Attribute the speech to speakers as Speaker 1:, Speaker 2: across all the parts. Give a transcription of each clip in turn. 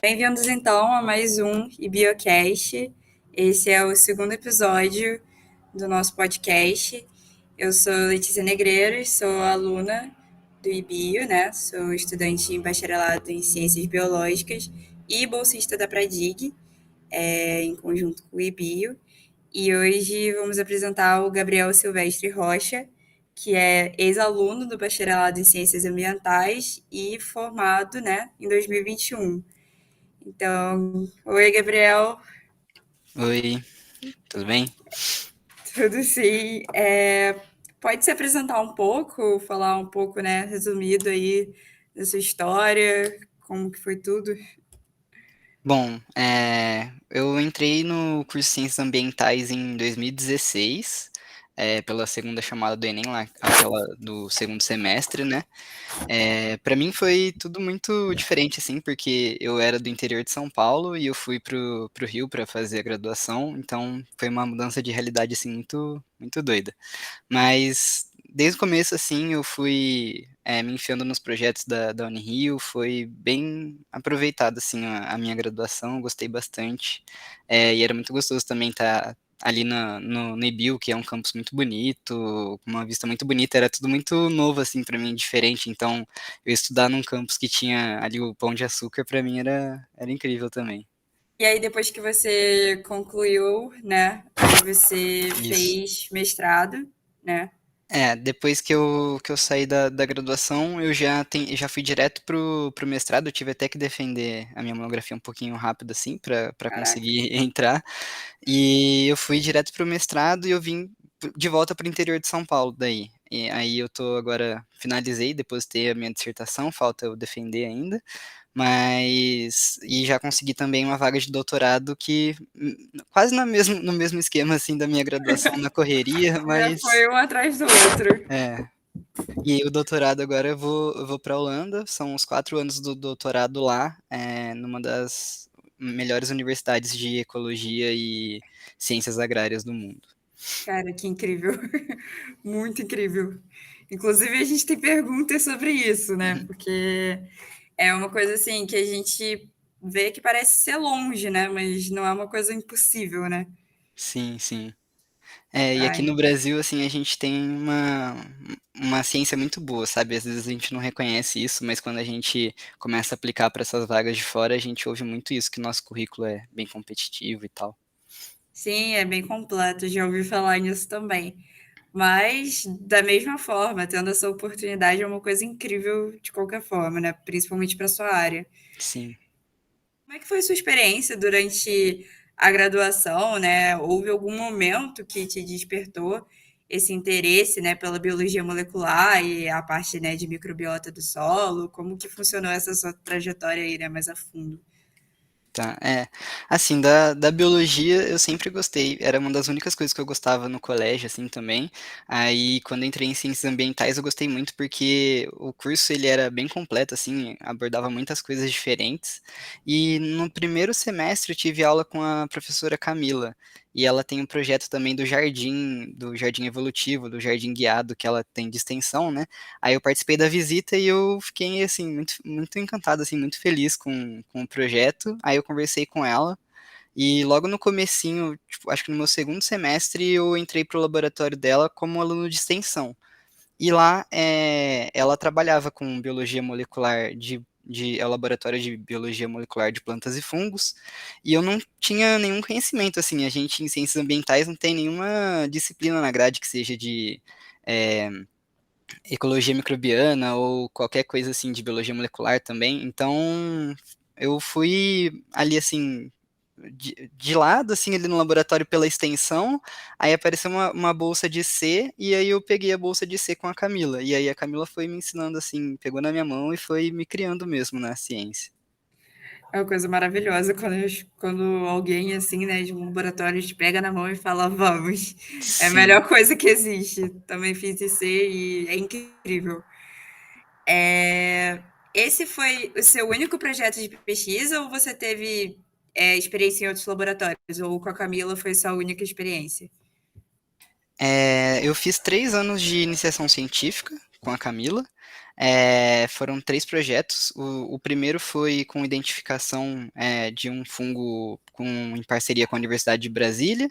Speaker 1: Bem-vindos então a mais um IBIOcast. Esse é o segundo episódio do nosso podcast. Eu sou Letícia Negreiros, sou aluna do IBIO, né? Sou estudante em bacharelado em Ciências Biológicas e bolsista da Pradig, em conjunto com o IBIO. E hoje vamos apresentar o Gabriel Silvestre Rocha, que é ex-aluno do bacharelado em Ciências Ambientais e formado, né, em 2021. Então, oi, Gabriel,
Speaker 2: Oi, tudo bem?
Speaker 1: tudo sim? Pode se apresentar um pouco, falar um pouco, né, resumido aí da sua história, como que foi tudo?
Speaker 2: Bom, eu entrei no curso de Ciências Ambientais em 2016, pela segunda chamada do Enem, lá, aquela do segundo semestre, né? Para mim foi tudo muito diferente, assim, porque eu era do interior de São Paulo e eu fui pro Rio para fazer a graduação, então foi uma mudança de realidade, assim, muito, muito doida. Mas desde o começo, assim, eu fui me enfiando nos projetos da Unirio, foi bem aproveitado, assim, a minha graduação, eu gostei bastante. E era muito gostoso também estar ali no IBIO, que é um campus muito bonito, com uma vista muito bonita, era tudo muito novo, assim, para mim, diferente. Então, eu estudar num campus que tinha ali o Pão de Açúcar, para mim era incrível também.
Speaker 1: E aí, depois que você concluiu, né, aí você
Speaker 2: Isso.
Speaker 1: fez mestrado, né?
Speaker 2: Depois que eu saí da graduação, eu já fui direto pro mestrado, eu tive até que defender a minha monografia um pouquinho rápido, assim, para
Speaker 1: Caraca.
Speaker 2: conseguir entrar, e eu fui direto pro mestrado e eu vim de volta pro interior de São Paulo daí. E aí eu tô agora, finalizei, depositei a minha dissertação, falta eu defender ainda, mas e já consegui também uma vaga de doutorado que quase no mesmo esquema, assim, da minha graduação, na correria,
Speaker 1: Já
Speaker 2: mas...
Speaker 1: foi um atrás do outro.
Speaker 2: É, e o doutorado agora eu vou para a Holanda, são os 4 anos do doutorado lá, numa das melhores universidades de ecologia e ciências agrárias do mundo.
Speaker 1: Cara, que incrível. Muito incrível. Inclusive, a gente tem perguntas sobre isso, né? Porque é uma coisa assim que a gente vê que parece ser longe, né? Mas não é uma coisa impossível, né?
Speaker 2: Sim, sim. E aqui
Speaker 1: Ai,
Speaker 2: no Brasil, assim, a gente tem uma ciência muito boa, sabe? Às vezes a gente não reconhece isso, mas quando a gente começa a aplicar para essas vagas de fora, a gente ouve muito isso, que nosso currículo é bem competitivo e tal.
Speaker 1: sim, é bem completo, já ouvi falar nisso também. Mas, da mesma forma, tendo essa oportunidade é uma coisa incrível de qualquer forma, né? Principalmente para sua área.
Speaker 2: Sim.
Speaker 1: Como é que foi a sua experiência durante a graduação, né? Houve algum momento que te despertou esse interesse, né, pela biologia molecular e a parte, né, de microbiota do solo? Como que funcionou essa sua trajetória aí, né, mais a fundo?
Speaker 2: Tá, assim, da biologia eu sempre gostei, era uma das únicas coisas que eu gostava no colégio, assim, também. Aí, quando eu entrei em ciências ambientais, eu gostei muito porque o curso, ele era bem completo, assim, abordava muitas coisas diferentes. E no primeiro semestre eu tive aula com a professora Camila, e ela tem um projeto também do jardim evolutivo, do jardim guiado, que ela tem de extensão, né? Aí eu participei da visita e eu fiquei, assim, muito, muito encantado, assim, muito feliz com o projeto. Aí eu conversei com ela e logo no comecinho, tipo, acho que no meu segundo semestre, eu entrei pro laboratório dela como aluno de extensão. E lá ela trabalhava com biologia molecular é o laboratório de biologia molecular de plantas e fungos, e eu não tinha nenhum conhecimento, assim, a gente em ciências ambientais não tem nenhuma disciplina na grade que seja de é, ecologia microbiana ou qualquer coisa assim de biologia molecular também. Então, eu fui ali assim de lado assim ali no laboratório pela extensão, aí apareceu uma bolsa de C e aí eu peguei a bolsa de C com a Camila. E aí a Camila foi me ensinando assim, pegou na minha mão e foi me criando mesmo na ciência.
Speaker 1: É uma coisa maravilhosa quando alguém, assim, né, de um laboratório te pega na mão e fala, vamos. É a
Speaker 2: Sim.
Speaker 1: melhor coisa que existe. Também fiz IC e é incrível. Esse foi o seu único projeto de pesquisa ou você teve experiência em outros laboratórios? Ou com a Camila foi sua única experiência?
Speaker 2: Eu fiz 3 anos de iniciação científica com a Camila. Foram 3 projetos. O primeiro foi com identificação, de um fungo em parceria com a Universidade de Brasília,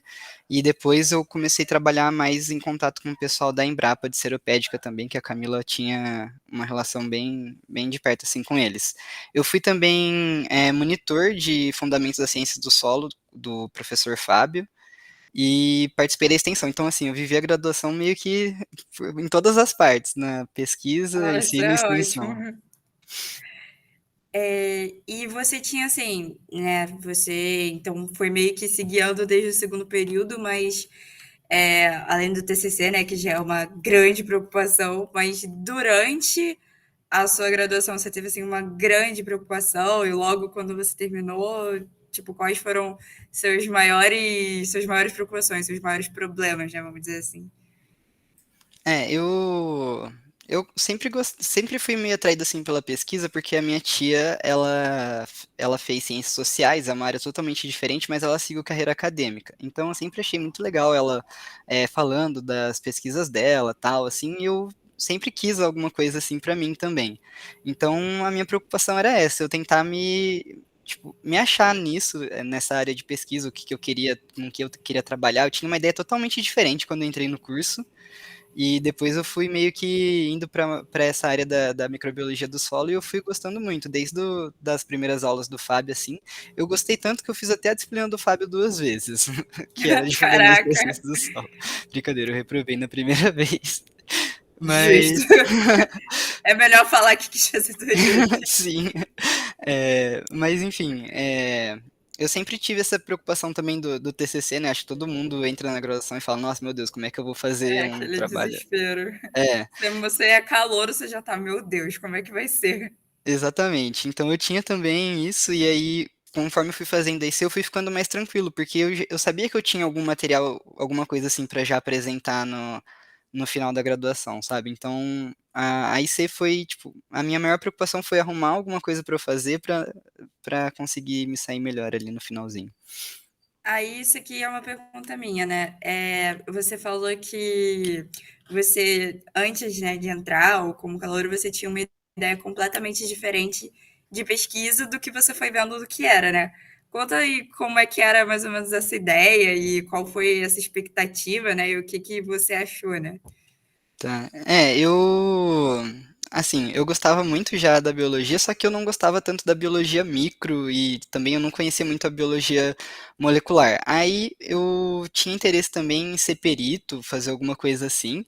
Speaker 2: e depois eu comecei a trabalhar mais em contato com o pessoal da Embrapa de Seropédica também, que a Camila tinha uma relação bem de perto, assim, com eles. Eu fui também, monitor de Fundamentos da Ciência do Solo, do professor Fábio, e participei da extensão. Então, assim, eu vivi a graduação meio que em todas as partes, na pesquisa,
Speaker 1: Nossa,
Speaker 2: ensino e
Speaker 1: é ótimo.
Speaker 2: extensão.
Speaker 1: E você tinha assim, né? Você então foi meio que se guiando desde o segundo período, mas além do TCC, né, que já é uma grande preocupação, mas durante a sua graduação você teve assim uma grande preocupação e logo quando você terminou, tipo, quais foram suas maiores preocupações, seus maiores problemas, né, vamos dizer assim.
Speaker 2: Eu sempre fui meio atraído assim pela pesquisa, porque a minha tia, ela fez ciências sociais, é uma área totalmente diferente, mas ela seguiu carreira acadêmica. Então eu sempre achei muito legal ela falando das pesquisas dela, tal, assim, e eu sempre quis alguma coisa assim para mim também. Então a minha preocupação era essa, eu tentar me achar nisso, nessa área de pesquisa, o que que eu queria, com o que eu queria trabalhar. Eu tinha uma ideia totalmente diferente quando eu entrei no curso. E depois eu fui meio que indo para essa área da microbiologia do solo e eu fui gostando muito, desde das primeiras aulas do Fábio, assim. Eu gostei tanto que eu fiz até a disciplina do Fábio 2 vezes, que era de fundamentos da
Speaker 1: Caraca,
Speaker 2: ciência do solo. Brincadeira, eu reprovei na primeira vez.
Speaker 1: justo.
Speaker 2: Mas,
Speaker 1: É melhor falar que quis fazer duas vezes.
Speaker 2: sim. Mas enfim, eu sempre tive essa preocupação também do TCC, né? Acho que todo mundo entra na graduação e fala, nossa, meu Deus, como é que eu vou fazer
Speaker 1: É
Speaker 2: um
Speaker 1: aquele
Speaker 2: trabalho?
Speaker 1: desespero.
Speaker 2: É,
Speaker 1: Se você é calouro, você já tá, meu Deus, como é que vai ser?
Speaker 2: exatamente. Então eu tinha também isso, e aí, conforme eu fui fazendo isso, eu fui ficando mais tranquilo, porque eu sabia que eu tinha algum material, alguma coisa assim para já apresentar no final da graduação, sabe? Então a IC foi, tipo, a minha maior preocupação foi arrumar alguma coisa para eu fazer para conseguir me sair melhor ali no finalzinho.
Speaker 1: Aí, isso aqui é uma pergunta minha, né? Você falou que você, antes, né, de entrar, ou como calouro, você tinha uma ideia completamente diferente de pesquisa do que você foi vendo do que era, né? Conta aí como é que era mais ou menos essa ideia e qual foi essa expectativa, né? E o que que você achou, né?
Speaker 2: Tá. Assim, eu gostava muito já da biologia, só que eu não gostava tanto da biologia micro e também eu não conhecia muito a biologia molecular. Aí eu tinha interesse também em ser perito, fazer alguma coisa assim.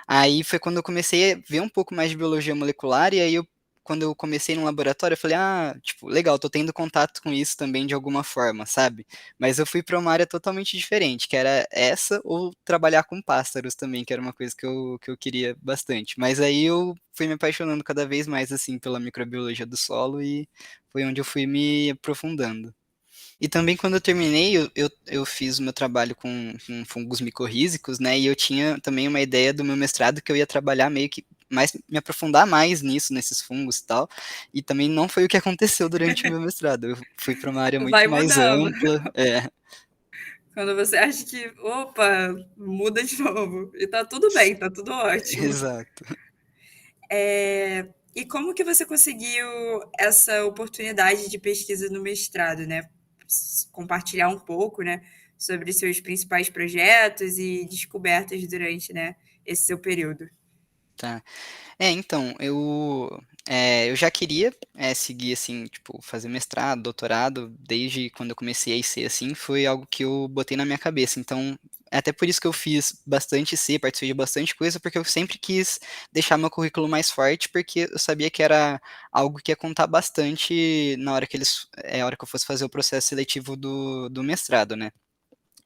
Speaker 2: Aí foi quando eu comecei a ver um pouco mais de biologia molecular e aí quando eu comecei no laboratório, eu falei, ah, tipo, legal, tô tendo contato com isso também de alguma forma, sabe? Mas eu fui para uma área totalmente diferente, que era essa, ou trabalhar com pássaros também, que era uma coisa que eu queria bastante. Mas aí eu fui me apaixonando cada vez mais, assim, pela microbiologia do solo e foi onde eu fui me aprofundando. E também quando eu terminei, eu fiz o meu trabalho com fungos micorrízicos, né? E eu tinha também uma ideia do meu mestrado que eu ia trabalhar meio que mais, me aprofundar mais nisso, nesses fungos e tal. E também não foi o que aconteceu durante o meu mestrado. Eu fui para uma área
Speaker 1: Vai
Speaker 2: muito mais
Speaker 1: mudando.
Speaker 2: ampla.
Speaker 1: Quando você acha que, opa, muda de novo. E tá tudo bem, tá tudo ótimo.
Speaker 2: Exato.
Speaker 1: E como que você conseguiu essa oportunidade de pesquisa no mestrado, né? Compartilhar um pouco, né, sobre seus principais projetos e descobertas durante, né, esse seu período.
Speaker 2: Tá. Então, eu já queria seguir, assim, tipo, fazer mestrado, doutorado, desde quando eu comecei a IC, assim, foi algo que eu botei na minha cabeça. Então, é até por isso que eu fiz bastante IC, participei de bastante coisa, porque eu sempre quis deixar meu currículo mais forte, porque eu sabia que era algo que ia contar bastante na hora a hora que eu fosse fazer o processo seletivo do mestrado, né?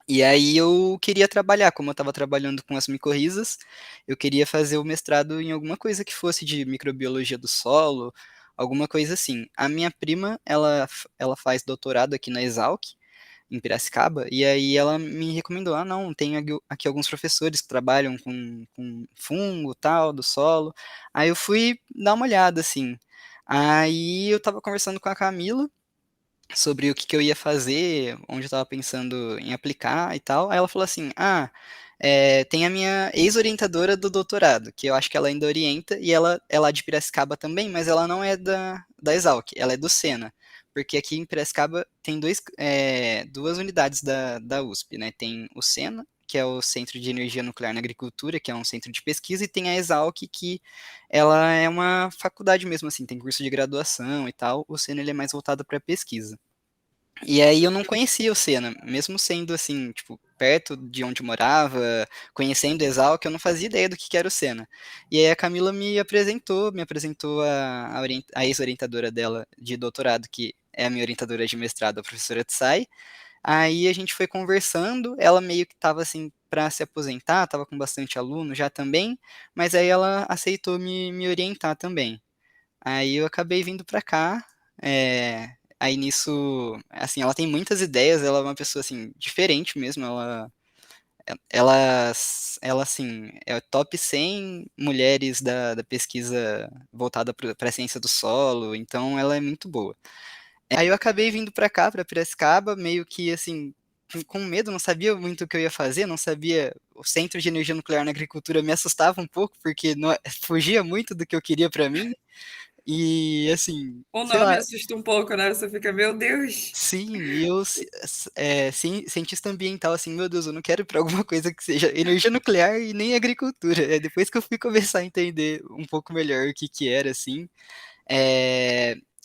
Speaker 2: E aí eu queria trabalhar, como eu estava trabalhando com as micorrizas, eu queria fazer o mestrado em alguma coisa que fosse de microbiologia do solo, alguma coisa assim. A minha prima, ela faz doutorado aqui na Exalc, em Piracicaba, e aí ela me recomendou, ah, não, tem aqui alguns professores que trabalham com fungo, tal, do solo. Aí eu fui dar uma olhada, assim. Aí eu estava conversando com a Camila, sobre o que que eu ia fazer, onde eu estava pensando em aplicar e tal. Aí ela falou assim: Ah, tem a minha ex-orientadora do doutorado, que eu acho que ela ainda orienta, e ela é lá de Piracicaba também, mas ela não é da Exalc, ela é do Sena. Porque aqui em Piracicaba tem duas unidades da USP, né? Tem o Sena, que é o Centro de Energia Nuclear na Agricultura, que é um centro de pesquisa, e tem a Exalc, que ela é uma faculdade mesmo, assim, tem curso de graduação e tal. O Sena ele é mais voltado para pesquisa. E aí eu não conhecia o Sena, mesmo sendo assim, tipo, perto de onde morava, conhecendo Exalc, eu não fazia ideia do que era o Sena. E aí a Camila me apresentou a ex-orientadora dela de doutorado, que é a minha orientadora de mestrado, a professora Tsai. Aí a gente foi conversando, ela meio que estava assim para se aposentar, estava com bastante aluno já também, mas aí ela aceitou me orientar também. Aí eu acabei vindo pra cá. Aí nisso, assim, ela tem muitas ideias, ela é uma pessoa assim diferente mesmo, ela, ela assim, é o top 100 mulheres da pesquisa voltada para a ciência do solo, então ela é muito boa. Aí eu acabei vindo pra cá, pra Piracicaba, meio que assim, com medo, não sabia muito o que eu ia fazer, não sabia. O centro de energia nuclear na agricultura me assustava um pouco, porque fugia muito do que eu queria pra mim. E assim,
Speaker 1: O
Speaker 2: sei
Speaker 1: nome
Speaker 2: lá,
Speaker 1: assusta um pouco, né? Você fica, meu Deus.
Speaker 2: sim, e eu, cientista ambiental, assim, meu Deus, eu não quero ir para alguma coisa que seja energia nuclear e nem agricultura. É depois que eu fui começar a entender um pouco melhor o que que era, assim.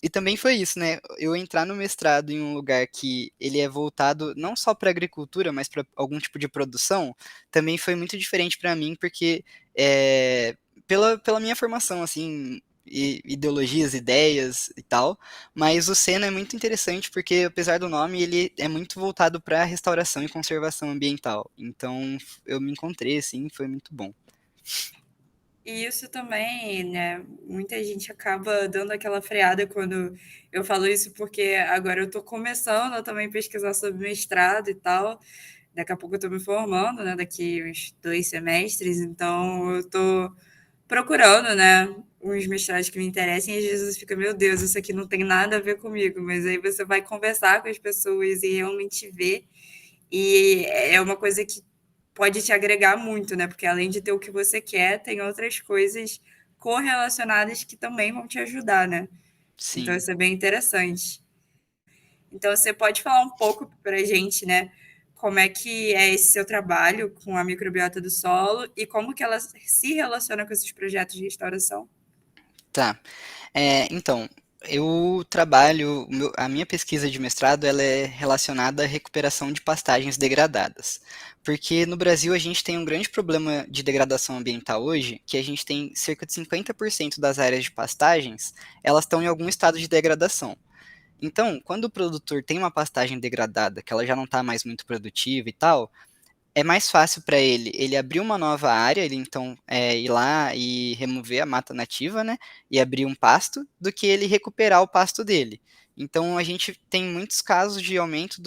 Speaker 2: E também foi isso, né? Eu entrar no mestrado em um lugar que ele é voltado não só para agricultura, mas para algum tipo de produção, também foi muito diferente para mim, porque pela minha formação, assim, ideologias, ideias e tal, mas o Sena é muito interessante porque, apesar do nome, ele é muito voltado para restauração e conservação ambiental. Então, eu me encontrei, assim, foi muito bom.
Speaker 1: E isso também, né? Muita gente acaba dando aquela freada quando eu falo isso, porque agora eu estou começando a também pesquisar sobre mestrado e tal. Daqui a pouco eu estou me formando, né? Daqui uns 2 semestres, então eu estou procurando, né? Uns mestrados que me interessem, e às vezes você fica, meu Deus, isso aqui não tem nada a ver comigo, mas aí você vai conversar com as pessoas e realmente ver, e é uma coisa que pode te agregar muito, né? Porque além de ter o que você quer, tem outras coisas correlacionadas que também vão te ajudar, né? Então
Speaker 2: Sim.
Speaker 1: isso é bem interessante. Então você pode falar um pouco para a gente, né? Como é que é esse seu trabalho com a microbiota do solo e como que ela se relaciona com esses projetos de restauração?
Speaker 2: Tá. Então, eu trabalho, a minha pesquisa de mestrado ela é relacionada à recuperação de pastagens degradadas. Porque no Brasil a gente tem um grande problema de degradação ambiental hoje, que a gente tem cerca de 50% das áreas de pastagens, elas estão em algum estado de degradação. Então, quando o produtor tem uma pastagem degradada, que ela já não está mais muito produtiva e tal, é mais fácil para ele abrir uma nova área, ele então ir lá e remover a mata nativa, né, e abrir um pasto, do que ele recuperar o pasto dele. Então a gente tem muitos casos de aumento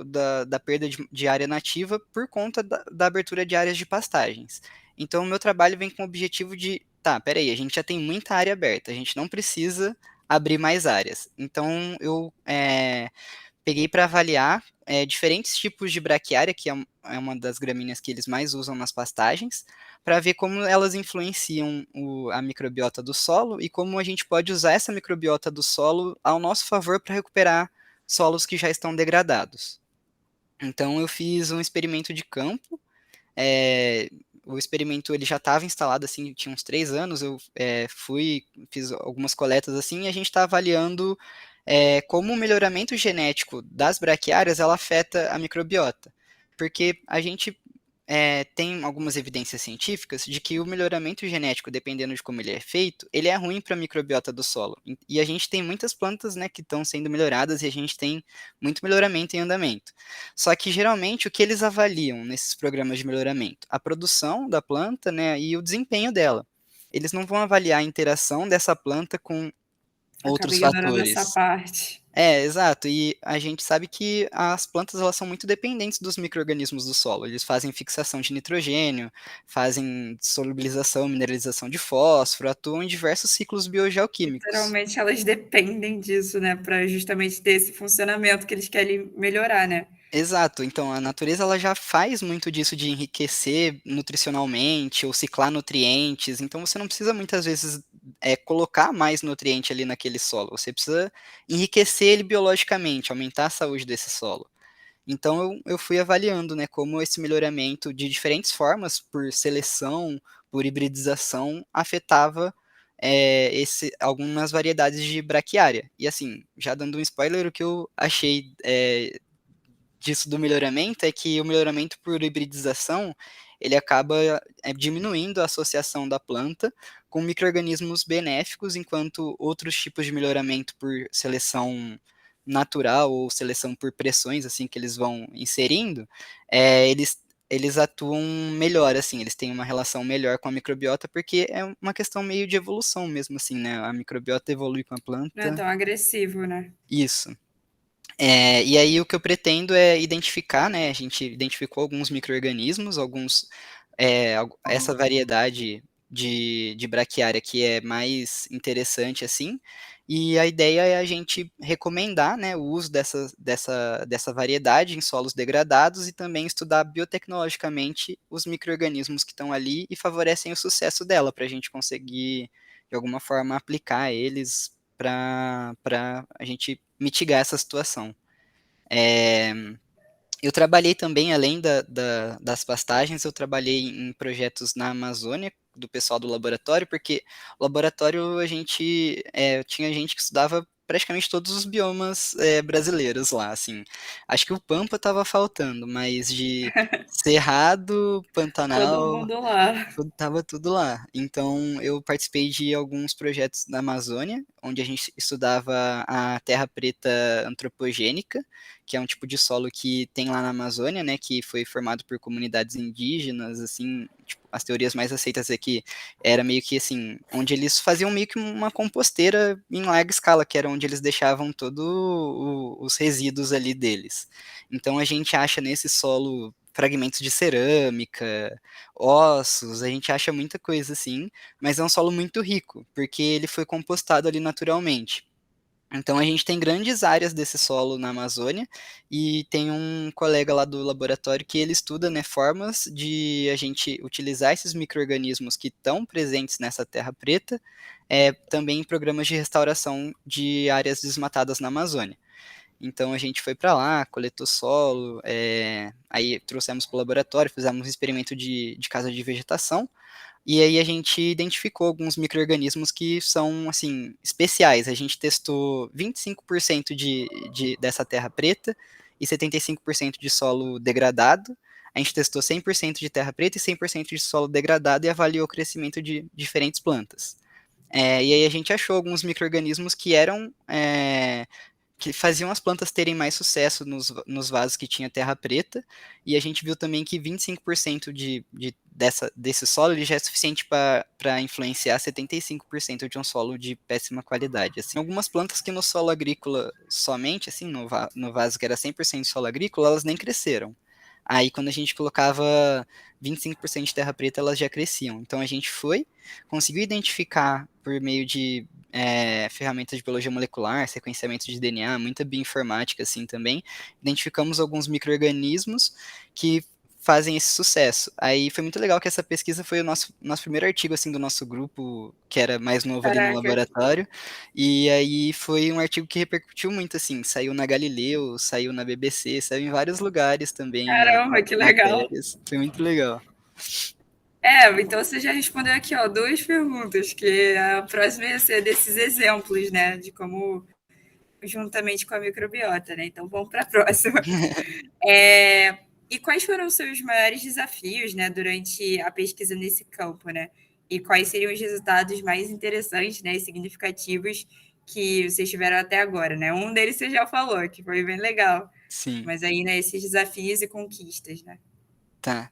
Speaker 2: da perda de área nativa por conta da abertura de áreas de pastagens. Então o meu trabalho vem com o objetivo de, tá, peraí, a gente já tem muita área aberta, a gente não precisa abrir mais áreas. Então eu peguei para avaliar diferentes tipos de braquiária, que é uma das gramíneas que eles mais usam nas pastagens, para ver como elas influenciam a microbiota do solo e como a gente pode usar essa microbiota do solo ao nosso favor para recuperar solos que já estão degradados. Então eu fiz um experimento de campo. é, o experimento ele já estava instalado assim, tinha uns 3 anos. Eu fiz algumas coletas assim, e a gente está avaliando como o melhoramento genético das braquiárias ela afeta a microbiota. Porque a gente tem algumas evidências científicas de que o melhoramento genético, dependendo de como ele é feito, ele é ruim para a microbiota do solo. E a gente tem muitas plantas, né, que estão sendo melhoradas e a gente tem muito melhoramento em andamento. Só que geralmente o que eles avaliam nesses programas de melhoramento? A produção da planta, né, e o desempenho dela. Eles não vão avaliar a interação dessa planta com
Speaker 1: Acaba
Speaker 2: outros
Speaker 1: ignorando essa
Speaker 2: fatores.
Speaker 1: parte.
Speaker 2: Exato. E a gente sabe que as plantas elas são muito dependentes dos micro-organismos do solo. Eles fazem fixação de nitrogênio, fazem solubilização, mineralização de fósforo, atuam em diversos ciclos biogeoquímicos.
Speaker 1: Literalmente elas dependem disso, né, para justamente ter esse funcionamento que eles querem melhorar, né?
Speaker 2: Exato, então a natureza ela já faz muito disso de enriquecer nutricionalmente ou ciclar nutrientes, então você não precisa muitas vezes colocar mais nutriente ali naquele solo, você precisa enriquecer ele biologicamente, aumentar a saúde desse solo. Então eu fui avaliando, né, como esse melhoramento de diferentes formas, por seleção, por hibridização, afetava algumas variedades de braquiária. E assim, já dando um spoiler, o que eu achei disso do melhoramento é que o melhoramento por hibridização ele acaba diminuindo a associação da planta com micro-organismos benéficos, enquanto outros tipos de melhoramento por seleção natural ou seleção por pressões assim que eles vão inserindo, eles atuam melhor, assim, eles têm uma relação melhor com a microbiota, porque é uma questão meio de evolução mesmo, assim, né? A microbiota evolui com a
Speaker 1: Não é
Speaker 2: planta.
Speaker 1: tão agressivo, né?
Speaker 2: Isso. E aí o que eu pretendo é identificar, né? A gente identificou alguns micro-organismos, essa variedade de braquiária que é mais interessante assim. E a ideia é a gente recomendar, né, o uso dessa variedade em solos degradados e também estudar biotecnologicamente os micro-organismos que estão ali e favorecem o sucesso dela, para a gente conseguir, de alguma forma, aplicar eles para a gente mitigar essa situação. É, eu trabalhei também, além das pastagens, eu trabalhei em projetos na Amazônia, do pessoal do laboratório, porque o laboratório tinha gente que estudava praticamente todos os biomas brasileiros lá, assim. Acho que o Pampa estava faltando, mas de Cerrado,
Speaker 1: Todo
Speaker 2: Pantanal,
Speaker 1: mundo lá.
Speaker 2: tava tudo lá. Então, eu participei de alguns projetos na Amazônia, onde a gente estudava a terra preta antropogênica, que é um tipo de solo que tem lá na Amazônia, né, que foi formado por comunidades indígenas, assim, tipo, as teorias mais aceitas é que era meio que assim, onde eles faziam meio que uma composteira em larga escala, que era onde eles deixavam todos os resíduos ali deles. Então, a gente acha nesse solo fragmentos de cerâmica, ossos, a gente acha muita coisa assim, mas é um solo muito rico, porque ele foi compostado ali naturalmente. Então a gente tem grandes áreas desse solo na Amazônia e tem um colega lá do laboratório que ele estuda, né, formas de a gente utilizar esses micro-organismos que estão presentes nessa terra preta, também em programas de restauração de áreas desmatadas na Amazônia. Então a gente foi para lá, coletou solo, aí trouxemos para o laboratório, fizemos um experimento de casa de vegetação, e aí a gente identificou alguns micro-organismos que são, assim, especiais. A gente testou 25% dessa terra preta e 75% de solo degradado. A gente testou 100% de terra preta e 100% de solo degradado e avaliou o crescimento de diferentes plantas. E aí a gente achou alguns micro-organismos que faziam as plantas terem mais sucesso nos vasos que tinha terra preta, e a gente viu também que 25% desse solo ele já é suficiente para influenciar 75% de um solo de péssima qualidade. Assim, algumas plantas que no solo agrícola somente, assim, no vaso que era 100% solo agrícola, elas nem cresceram. Aí, quando a gente colocava 25% de terra preta, elas já cresciam. Então, a gente conseguiu identificar por meio de ferramentas de biologia molecular, sequenciamento de DNA, muita bioinformática assim também, identificamos alguns micro-organismos que fazem esse sucesso. Aí foi muito legal que essa pesquisa foi o nosso primeiro artigo assim do nosso grupo, que era mais novo ali no
Speaker 1: Caraca,
Speaker 2: laboratório, e aí foi um artigo que repercutiu muito assim, saiu na Galileu, saiu na BBC, saiu em vários lugares também,
Speaker 1: caramba, que legal.
Speaker 2: matérias, foi muito legal.
Speaker 1: Então você já respondeu aqui, ó, duas perguntas, que a próxima ia ser desses exemplos, né, de como juntamente com a microbiota, né? Então vamos para a próxima. E quais foram os seus maiores desafios, né, durante a pesquisa nesse campo, né? E quais seriam os resultados mais interessantes, né, e significativos que vocês tiveram até agora, né? Um deles você já falou, que foi bem legal.
Speaker 2: Sim.
Speaker 1: Mas aí, né, esses desafios e conquistas, né?
Speaker 2: Tá.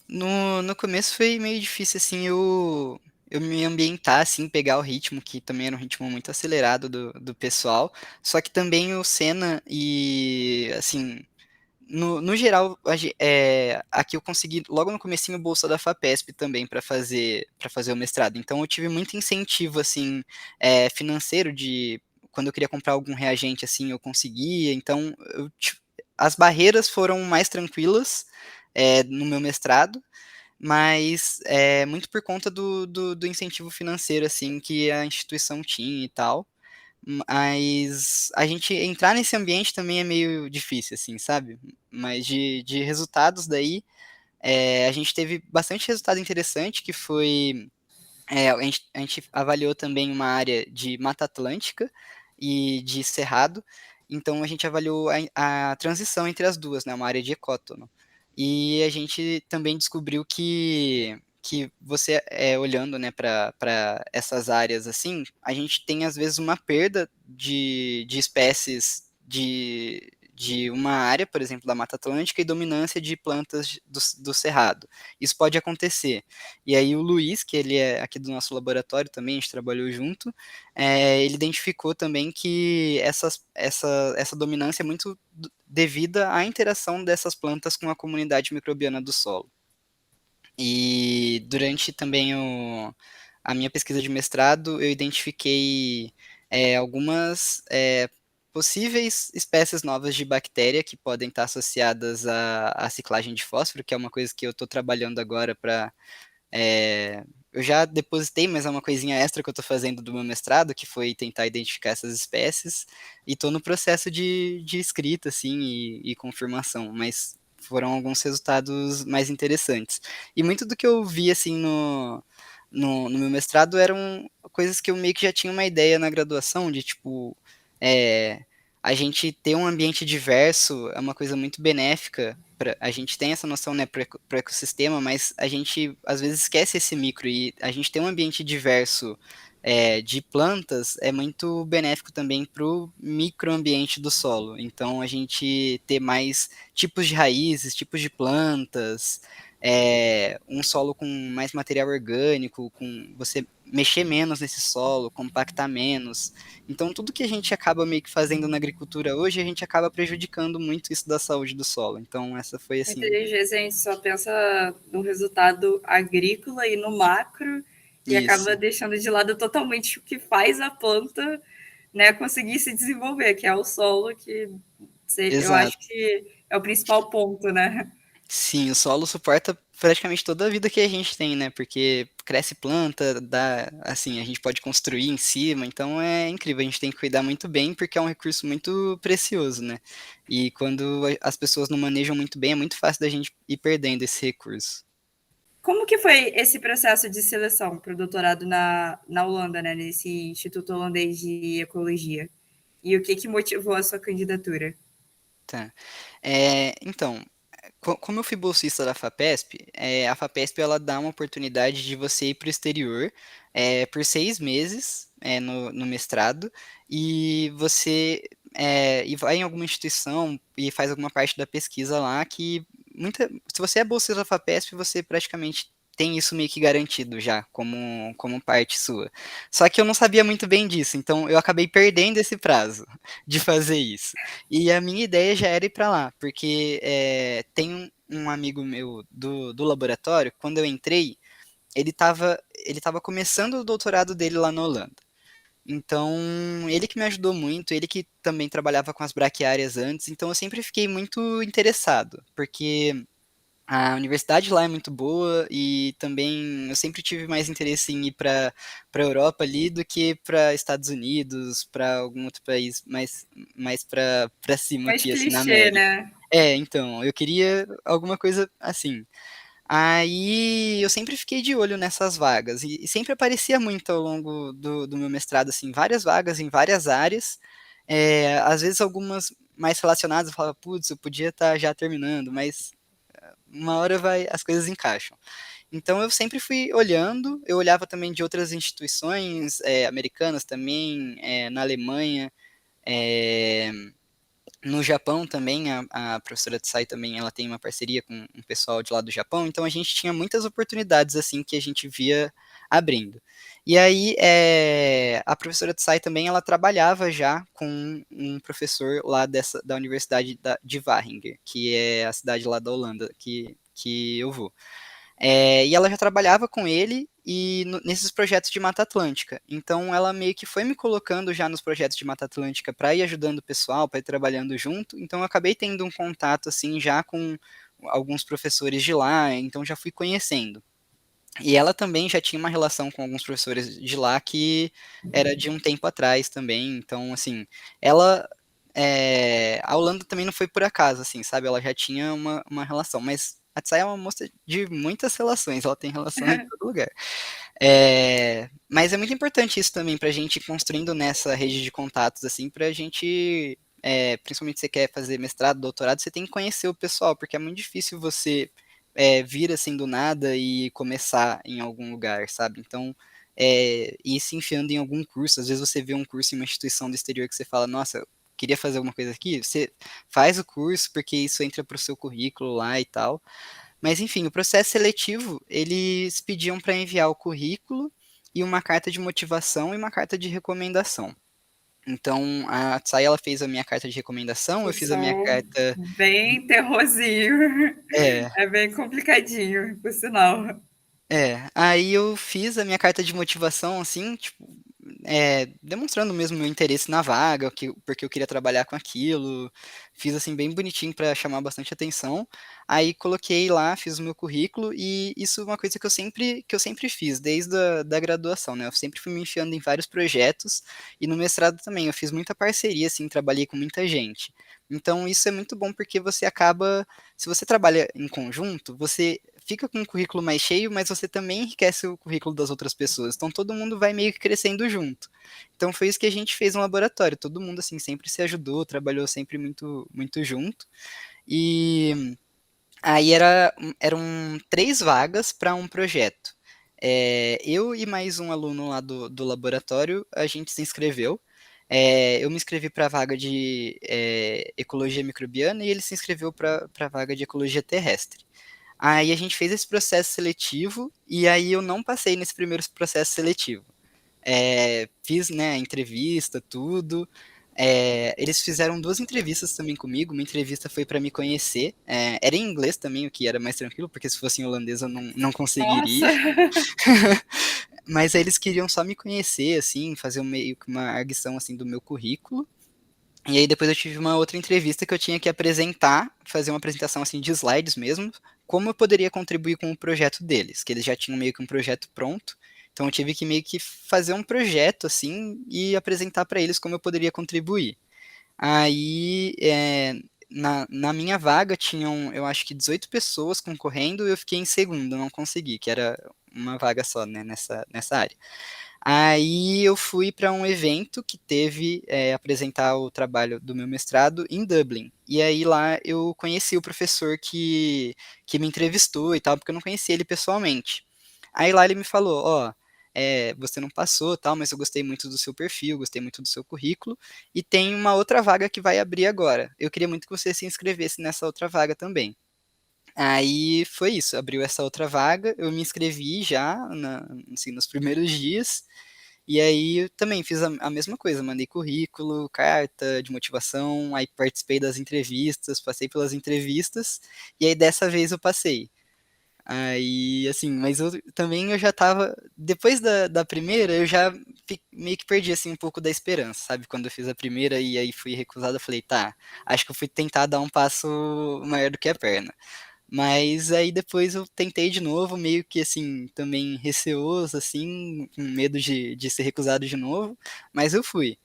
Speaker 2: No começo foi meio difícil, assim, eu me ambientar, assim, pegar o ritmo, que também era um ritmo muito acelerado do pessoal, só que também o Senna e, assim, no geral, aqui eu consegui, logo no comecinho, bolsa da FAPESP também para fazer o mestrado, então eu tive muito incentivo, assim, financeiro quando eu queria comprar algum reagente, assim, eu conseguia, então as barreiras foram mais tranquilas no meu mestrado, mas muito por conta do incentivo financeiro, assim, que a instituição tinha e tal. Mas a gente entrar nesse ambiente também é meio difícil, assim, sabe? Mas de resultados daí, a gente teve bastante resultado interessante, que foi a gente avaliou também uma área de Mata Atlântica e de Cerrado, então a gente avaliou a transição entre as duas, né, uma área de ecótono. E a gente também descobriu que você, olhando, né, para essas áreas assim, a gente tem às vezes uma perda de espécies de uma área, por exemplo, da Mata Atlântica, e dominância de plantas do Cerrado. Isso pode acontecer. E aí o Luiz, que ele é aqui do nosso laboratório também, a gente trabalhou junto, ele identificou também que essa dominância é muito devida à interação dessas plantas com a comunidade microbiana do solo. E durante também a minha pesquisa de mestrado, eu identifiquei algumas possíveis espécies novas de bactéria que podem estar associadas à ciclagem de fósforo, que é uma coisa que eu estou trabalhando agora para eu já depositei, mas é uma coisinha extra que eu estou fazendo do meu mestrado, que foi tentar identificar essas espécies, e estou no processo de escrita, assim, e confirmação, mas foram alguns resultados mais interessantes. E muito do que eu vi, assim, no meu mestrado eram coisas que eu meio que já tinha uma ideia na graduação, de, tipo, é, a gente ter um ambiente diverso é uma coisa muito benéfica. A gente tem essa noção, né, para o ecossistema, mas a gente às vezes esquece esse micro, e a gente ter um ambiente diverso de plantas é muito benéfico também para o microambiente do solo. Então a gente ter mais tipos de raízes, tipos de plantas, um solo com mais material orgânico, com você mexer menos nesse solo, compactar menos. Então, tudo que a gente acaba meio que fazendo na agricultura hoje, a gente acaba prejudicando muito isso da saúde do solo. Então, essa foi
Speaker 1: Muitas
Speaker 2: assim,
Speaker 1: vezes a gente só pensa no resultado agrícola e no macro e acaba
Speaker 2: isso,
Speaker 1: deixando de lado totalmente o que faz a planta, né, conseguir se desenvolver, que é o solo, que eu
Speaker 2: exato.
Speaker 1: acho que é o principal ponto, né?
Speaker 2: Sim, o solo suporta praticamente toda a vida que a gente tem, né? Porque cresce planta, dá, assim, a gente pode construir em cima, então é incrível, a gente tem que cuidar muito bem porque é um recurso muito precioso, né? E quando as pessoas não manejam muito bem, é muito fácil da gente ir perdendo esse recurso.
Speaker 1: Como que foi esse processo de seleção para o doutorado na Holanda, né, nesse Instituto Holandês de Ecologia? E o que motivou a sua candidatura?
Speaker 2: Tá. Então, como eu fui bolsista da FAPESP, a FAPESP ela dá uma oportunidade de você ir para o exterior por 6 meses no mestrado, e você e vai em alguma instituição e faz alguma parte da pesquisa lá que se você é bolsista da FAPESP, você praticamente tem isso meio que garantido já, como parte sua. Só que eu não sabia muito bem disso, então eu acabei perdendo esse prazo de fazer isso. E a minha ideia já era ir para lá, porque tem um amigo meu do laboratório, quando eu entrei, ele tava começando o doutorado dele lá na Holanda. Então, ele que me ajudou muito, ele que também trabalhava com as braquiárias antes, então eu sempre fiquei muito interessado, porque a universidade lá é muito boa, e também eu sempre tive mais interesse em ir para Europa ali do que para Estados Unidos, para algum outro país mais para cima
Speaker 1: Mais
Speaker 2: aqui, assim, na
Speaker 1: clichê,
Speaker 2: América.
Speaker 1: né?
Speaker 2: Então, eu queria alguma coisa assim. Aí eu sempre fiquei de olho nessas vagas, e sempre aparecia muito ao longo do meu mestrado, assim, várias vagas em várias áreas, às vezes algumas mais relacionadas, eu falava, putz, eu podia estar já terminando, mas uma hora as coisas encaixam. Então eu sempre fui olhando, eu olhava também de outras instituições americanas também, na Alemanha, é, no Japão também, a professora Tsai também, ela tem uma parceria com um pessoal de lá do Japão, então a gente tinha muitas oportunidades assim que a gente via abrindo. E aí a professora Tsai também, ela trabalhava já com um professor lá da Universidade de Wageningen, que é a cidade lá da Holanda que eu vou. E ela já trabalhava com ele, e nesses projetos de Mata Atlântica. Então ela meio que foi me colocando já nos projetos de Mata Atlântica para ir ajudando o pessoal, para ir trabalhando junto. Então eu acabei tendo um contato assim já com alguns professores de lá, então já fui conhecendo. E ela também já tinha uma relação com alguns professores de lá que era de um tempo atrás também. Então, assim, ela. A Holanda também não foi por acaso, assim, sabe? Ela já tinha uma relação. Mas a Tsai é uma moça de muitas relações, ela tem relação em todo lugar. Mas é muito importante isso também pra gente ir construindo nessa rede de contatos, assim, pra gente. Principalmente se você quer fazer mestrado, doutorado, você tem que conhecer o pessoal, porque é muito difícil você vir assim do nada e começar em algum lugar, sabe? Então, ir se enfiando em algum curso, às vezes você vê um curso em uma instituição do exterior que você fala, nossa, queria fazer alguma coisa aqui, você faz o curso porque isso entra pro seu currículo lá e tal. Mas enfim, o processo seletivo, eles pediam para enviar o currículo e uma carta de motivação e uma carta de recomendação. Então, a Tsai, ela fez a minha carta de recomendação,
Speaker 1: Eu
Speaker 2: eu fiz a minha
Speaker 1: sou
Speaker 2: carta.
Speaker 1: bem terrorzinho.
Speaker 2: É,
Speaker 1: É bem complicadinho, por sinal.
Speaker 2: aí eu fiz a minha carta de motivação, assim, tipo, demonstrando mesmo meu interesse na vaga, porque eu queria trabalhar com aquilo. Fiz assim bem bonitinho para chamar bastante atenção. Aí coloquei lá, fiz o meu currículo e isso é uma coisa que eu sempre fiz desde da graduação, né? Eu sempre fui me enfiando em vários projetos e no mestrado também. Eu fiz muita parceria, assim, trabalhei com muita gente. Então isso é muito bom porque você acaba, se você trabalha em conjunto, você fica com um currículo mais cheio, mas você também enriquece o currículo das outras pessoas. Então todo mundo vai meio que crescendo junto. Então foi isso que a gente fez no laboratório. Todo mundo assim sempre se ajudou, trabalhou sempre muito muito junto. E aí eram 3 vagas para um projeto. Eu e mais um aluno lá do laboratório, a gente se inscreveu. Eu me inscrevi para a vaga de ecologia microbiana e ele se inscreveu para a vaga de ecologia terrestre. Aí a gente fez esse processo seletivo e aí eu não passei nesse primeiro processo seletivo. Fiz, né, a entrevista, tudo. Eles fizeram 2 entrevistas também comigo. Uma entrevista foi para me conhecer. Era em inglês também, o que era mais tranquilo, porque se fosse em holandês eu não conseguiria.
Speaker 1: Nossa!
Speaker 2: Mas aí eles queriam só me conhecer, assim, fazer meio que uma arguição assim do meu currículo. E aí depois eu tive uma outra entrevista que eu tinha que apresentar, fazer uma apresentação assim de slides mesmo, como eu poderia contribuir com o projeto deles, que eles já tinham meio que um projeto pronto. Então eu tive que meio que fazer um projeto assim e apresentar para eles como eu poderia contribuir. Aí na minha vaga tinham, eu acho que 18 pessoas concorrendo, e eu fiquei em segundo, não consegui, que era uma vaga só, né, nessa área. Aí eu fui para um evento que teve apresentar o trabalho do meu mestrado em Dublin. E aí lá eu conheci o professor que me entrevistou e tal, porque eu não conhecia ele pessoalmente. Aí lá ele me falou, ó, você não passou, tal, mas eu gostei muito do seu perfil, gostei muito do seu currículo, e tem uma outra vaga que vai abrir agora. Eu queria muito que você se inscrevesse nessa outra vaga também. Aí foi isso, abriu essa outra vaga, eu me inscrevi já assim, nos primeiros dias, e aí eu também fiz a mesma coisa, mandei currículo, carta de motivação, aí participei das entrevistas, passei pelas entrevistas, e aí dessa vez eu passei. Aí, assim, mas também eu já tava, depois da primeira, eu já meio que perdi, assim, um pouco da esperança, sabe? Quando eu fiz a primeira e aí fui recusado, eu falei, tá, acho que eu fui tentar dar um passo maior do que a perna. Mas aí depois eu tentei de novo, meio que assim, também receoso, assim, com medo de ser recusado de novo, mas eu fui.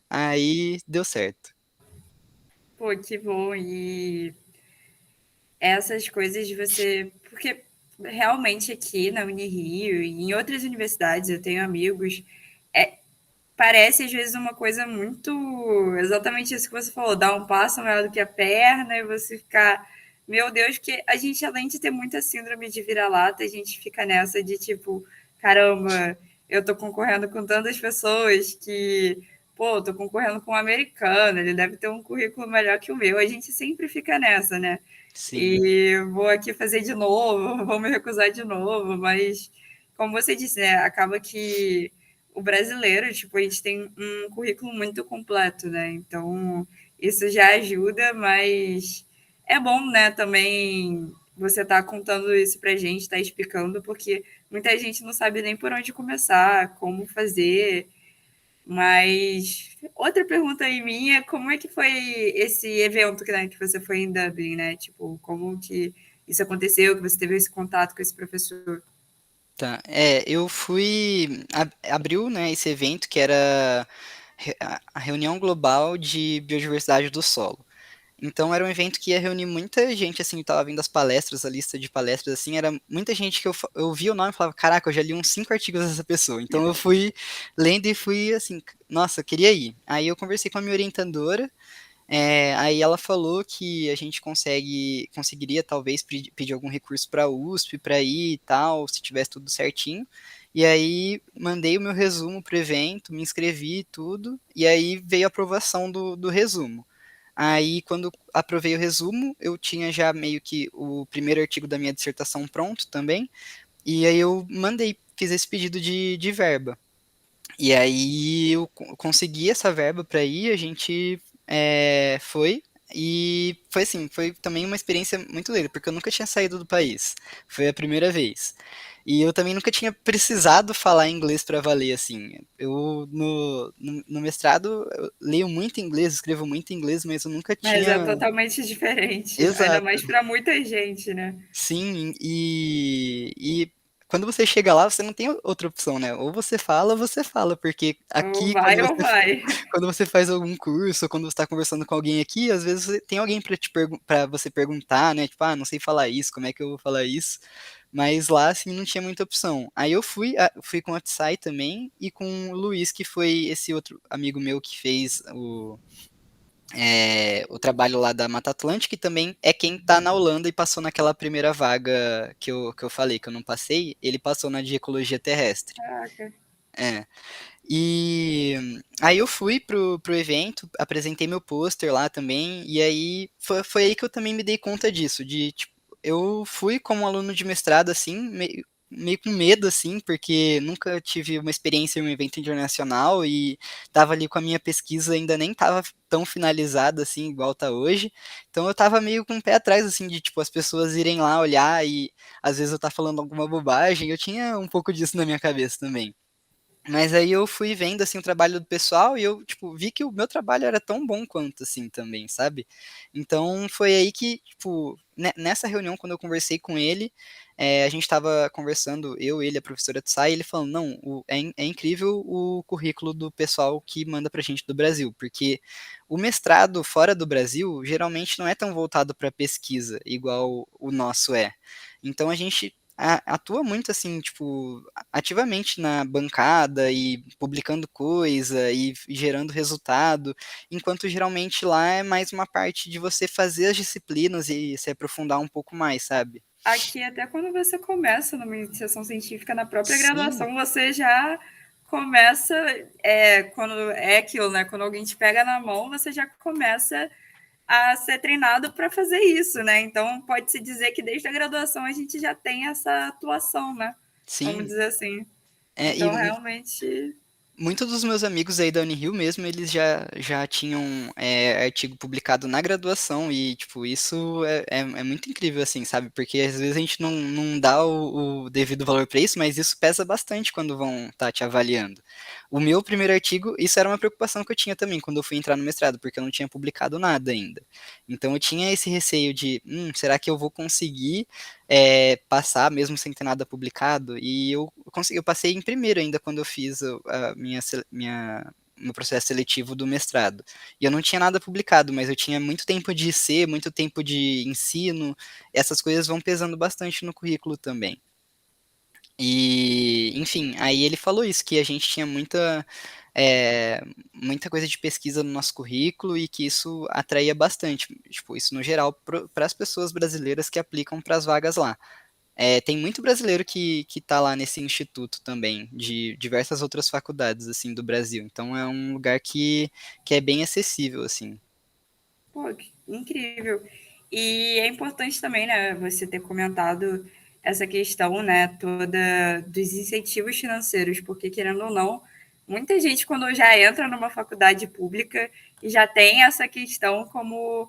Speaker 2: Aí deu certo.
Speaker 1: Pô, que bom. E essas coisas de você. Porque realmente aqui na Unirio e em outras universidades eu tenho amigos. É, parece às vezes uma coisa muito. Exatamente isso que você falou: dar um passo maior do que a perna e você ficar. Meu Deus, que a gente, além de ter muita síndrome de vira-lata, a gente fica nessa de tipo: caramba, eu tô concorrendo com tantas pessoas que. Pô, tô concorrendo com um americano, ele deve ter um currículo melhor que o meu. A gente sempre fica nessa, né?
Speaker 2: Sim,
Speaker 1: E vou aqui fazer de novo, vou me recusar de novo, mas como você disse, né, acaba que o brasileiro, tipo, a gente tem um currículo muito completo, né? Então, isso já ajuda, mas é bom, né, também você tá contando isso pra gente, tá explicando, porque muita gente não sabe nem por onde começar, como fazer. Mas outra pergunta aí minha, como é que foi esse evento que, né, que você foi em Dublin, né? Tipo, como que isso aconteceu, que você teve esse contato com esse professor?
Speaker 2: Tá. Eu fui. Abriu, né, esse evento que era a reunião global de biodiversidade do solo. Então era um evento que ia reunir muita gente, assim, tava vindo as palestras, a lista de palestras, assim, era muita gente que eu via o nome e falava, caraca, eu já li uns 5 artigos dessa pessoa. Então eu fui lendo e fui assim, nossa, eu queria ir. Aí eu conversei com a minha orientadora, aí ela falou que a gente conseguiria talvez pedir algum recurso para a USP para ir e tal, se tivesse tudo certinho. E aí mandei o meu resumo pro evento, me inscrevi e tudo, e aí veio a aprovação do resumo. Aí, quando aprovei o resumo, eu tinha já meio que o primeiro artigo da minha dissertação pronto também, e aí eu mandei, fiz esse pedido de verba. E aí eu consegui essa verba para ir, a gente foi, e foi assim, foi também uma experiência muito legal, porque eu nunca tinha saído do país, foi a primeira vez. E eu também nunca tinha precisado falar inglês para valer, assim. Eu, no mestrado, eu leio muito inglês, escrevo muito inglês, mas eu nunca
Speaker 1: Mas é
Speaker 2: tinha.
Speaker 1: totalmente diferente, ainda mais
Speaker 2: Exato.
Speaker 1: para muita gente, né?
Speaker 2: Sim, e quando você chega lá, você não tem outra opção, né? Ou você fala, porque
Speaker 1: Ou
Speaker 2: aqui,
Speaker 1: vai ou vai.
Speaker 2: quando você faz algum curso, ou quando você está conversando com alguém aqui, às vezes tem alguém para você perguntar, né? Tipo, não sei falar isso, como é que eu vou falar isso? Mas lá, assim, não tinha muita opção. Aí eu fui com o Atsai também e com o Luiz, que foi esse outro amigo meu que fez o trabalho lá da Mata Atlântica, e também é quem tá na Holanda e passou naquela primeira vaga que eu falei que eu não passei, ele passou na de ecologia terrestre.
Speaker 1: Caraca.
Speaker 2: É. E aí eu fui pro evento, apresentei meu pôster lá também, e aí foi aí que eu também me dei conta disso, de tipo, eu fui como aluno de mestrado assim, meio com medo assim, porque nunca tive uma experiência em um evento internacional e tava ali com a minha pesquisa ainda nem tava tão finalizada assim, igual tá hoje. Então eu tava meio com o pé atrás assim de tipo as pessoas irem lá olhar e às vezes eu tá falando alguma bobagem, eu tinha um pouco disso na minha cabeça também. Mas aí eu fui vendo, assim, o trabalho do pessoal e eu, tipo, vi que o meu trabalho era tão bom quanto, assim, também, sabe? Então foi aí que, tipo, nessa reunião, quando eu conversei com ele, a gente tava conversando, eu, ele, a professora Tsai, e ele falando, não, é incrível o currículo do pessoal que manda pra gente do Brasil, porque o mestrado fora do Brasil geralmente não é tão voltado para pesquisa, igual o nosso é. Então a gente atua muito assim, tipo, ativamente na bancada e publicando coisa e gerando resultado, enquanto geralmente lá é mais uma parte de você fazer as disciplinas e se aprofundar um pouco mais, sabe?
Speaker 1: Aqui, até quando você começa numa iniciação científica, na própria
Speaker 2: Sim,
Speaker 1: graduação, você já começa, quando é aquilo, né? Quando alguém te pega na mão, você já começa a ser treinado para fazer isso, né? Então, pode-se dizer que desde a graduação a gente já tem essa atuação, né? Vamos
Speaker 2: sim.
Speaker 1: dizer assim.
Speaker 2: E
Speaker 1: Então, realmente.
Speaker 2: muitos dos meus amigos aí da Unirio mesmo, eles já tinham artigo publicado na graduação e, tipo, isso é muito incrível, assim, sabe? Porque às vezes a gente não dá o devido valor para isso, mas isso pesa bastante quando vão estar te avaliando. O meu primeiro artigo, isso era uma preocupação que eu tinha também quando eu fui entrar no mestrado, porque eu não tinha publicado nada ainda. Então eu tinha esse receio de, será que eu vou conseguir passar mesmo sem ter nada publicado? E eu passei em primeiro ainda quando eu fiz a meu processo seletivo do mestrado. E eu não tinha nada publicado, mas eu tinha muito tempo de IC, muito tempo de ensino, essas coisas vão pesando bastante no currículo também. E, enfim, aí ele falou isso, que a gente tinha muita coisa de pesquisa no nosso currículo e que isso atraía bastante, tipo, isso no geral, para as pessoas brasileiras que aplicam para as vagas lá. Tem muito brasileiro que tá lá nesse instituto também, de diversas outras faculdades, assim, do Brasil. Então é um lugar que é bem acessível, assim.
Speaker 1: Pô, que incrível. E é importante também, né, você ter comentado essa questão, né, toda dos incentivos financeiros, porque querendo ou não, muita gente quando já entra numa faculdade pública já tem essa questão como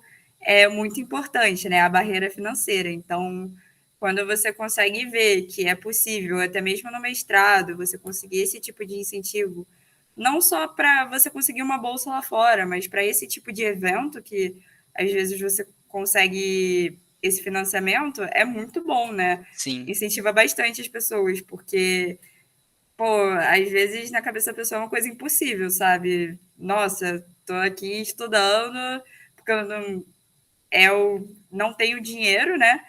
Speaker 1: muito importante, né, a barreira financeira. Então, quando você consegue ver que é possível, até mesmo no mestrado, você conseguir esse tipo de incentivo, não só para você conseguir uma bolsa lá fora, mas para esse tipo de evento que às vezes você consegue esse financiamento, é muito bom, né?
Speaker 2: Sim,
Speaker 1: Incentiva bastante as pessoas, porque, pô, às vezes na cabeça da pessoa é uma coisa impossível, sabe? Nossa, tô aqui estudando, porque eu não tenho dinheiro, né?